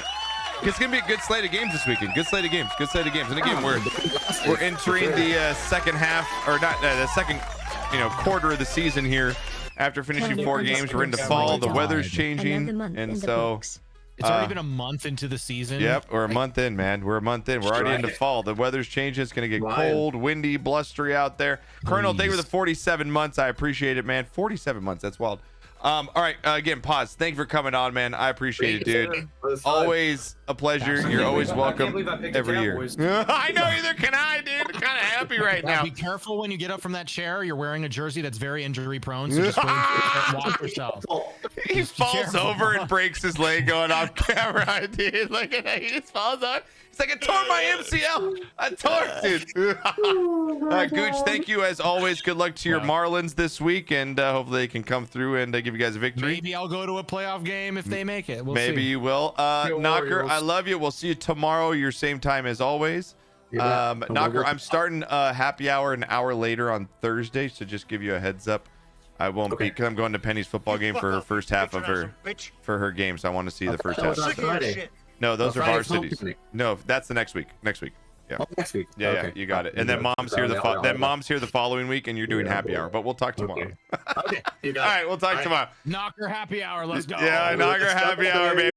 It's gonna be a good slate of games this weekend. Good slate of games. Good slate of games. And again, we're entering the second half, or not the second, quarter of the season here. After finishing 4 games, we're into fall. The weather's changing, and so it's already been a month into the season. Yep, we're a month in, man. We're a month in. We're already into fall. The weather's changing. It's gonna get cold, windy, blustery out there. Colonel, thank you for the 47 months. I appreciate it, man. 47 months. That's wild. All right, again, Paz, thank you for coming on, man. I appreciate it, dude. Always a pleasure. You're always welcome every year. I know, either can I, dude. I'm kind of happy right now. Be careful when you get up from that chair. You're wearing a jersey that's very injury prone, so just watch yourself. He falls over and breaks his leg going off camera, dude. Look at that. He just falls on. It's like I tore my MCL. I tore it, dude. Gooch, thank you as always. Good luck to your Marlins this week, and hopefully they can come through and give you guys a victory. Maybe I'll go to a playoff game if they make it. Maybe see. you will. Knocker, I love you. We'll see you tomorrow, your same time as always. Knocker, I'm starting happy hour an hour later on Thursday, so just give you a heads up. I won't be, because I'm going to Penny's football game for her first half of her game, so I want to see the first half. No, those are varsities. No, that's the next week. Next week. Yeah. Oh, next week. Yeah, Okay. yeah, you got it. And then mom's here the following week, and you're doing happy hour. But we'll talk tomorrow. Okay. You got All it. right, we'll talk tomorrow. Knocker happy hour. Let's go. Yeah, Knocker happy hour, baby.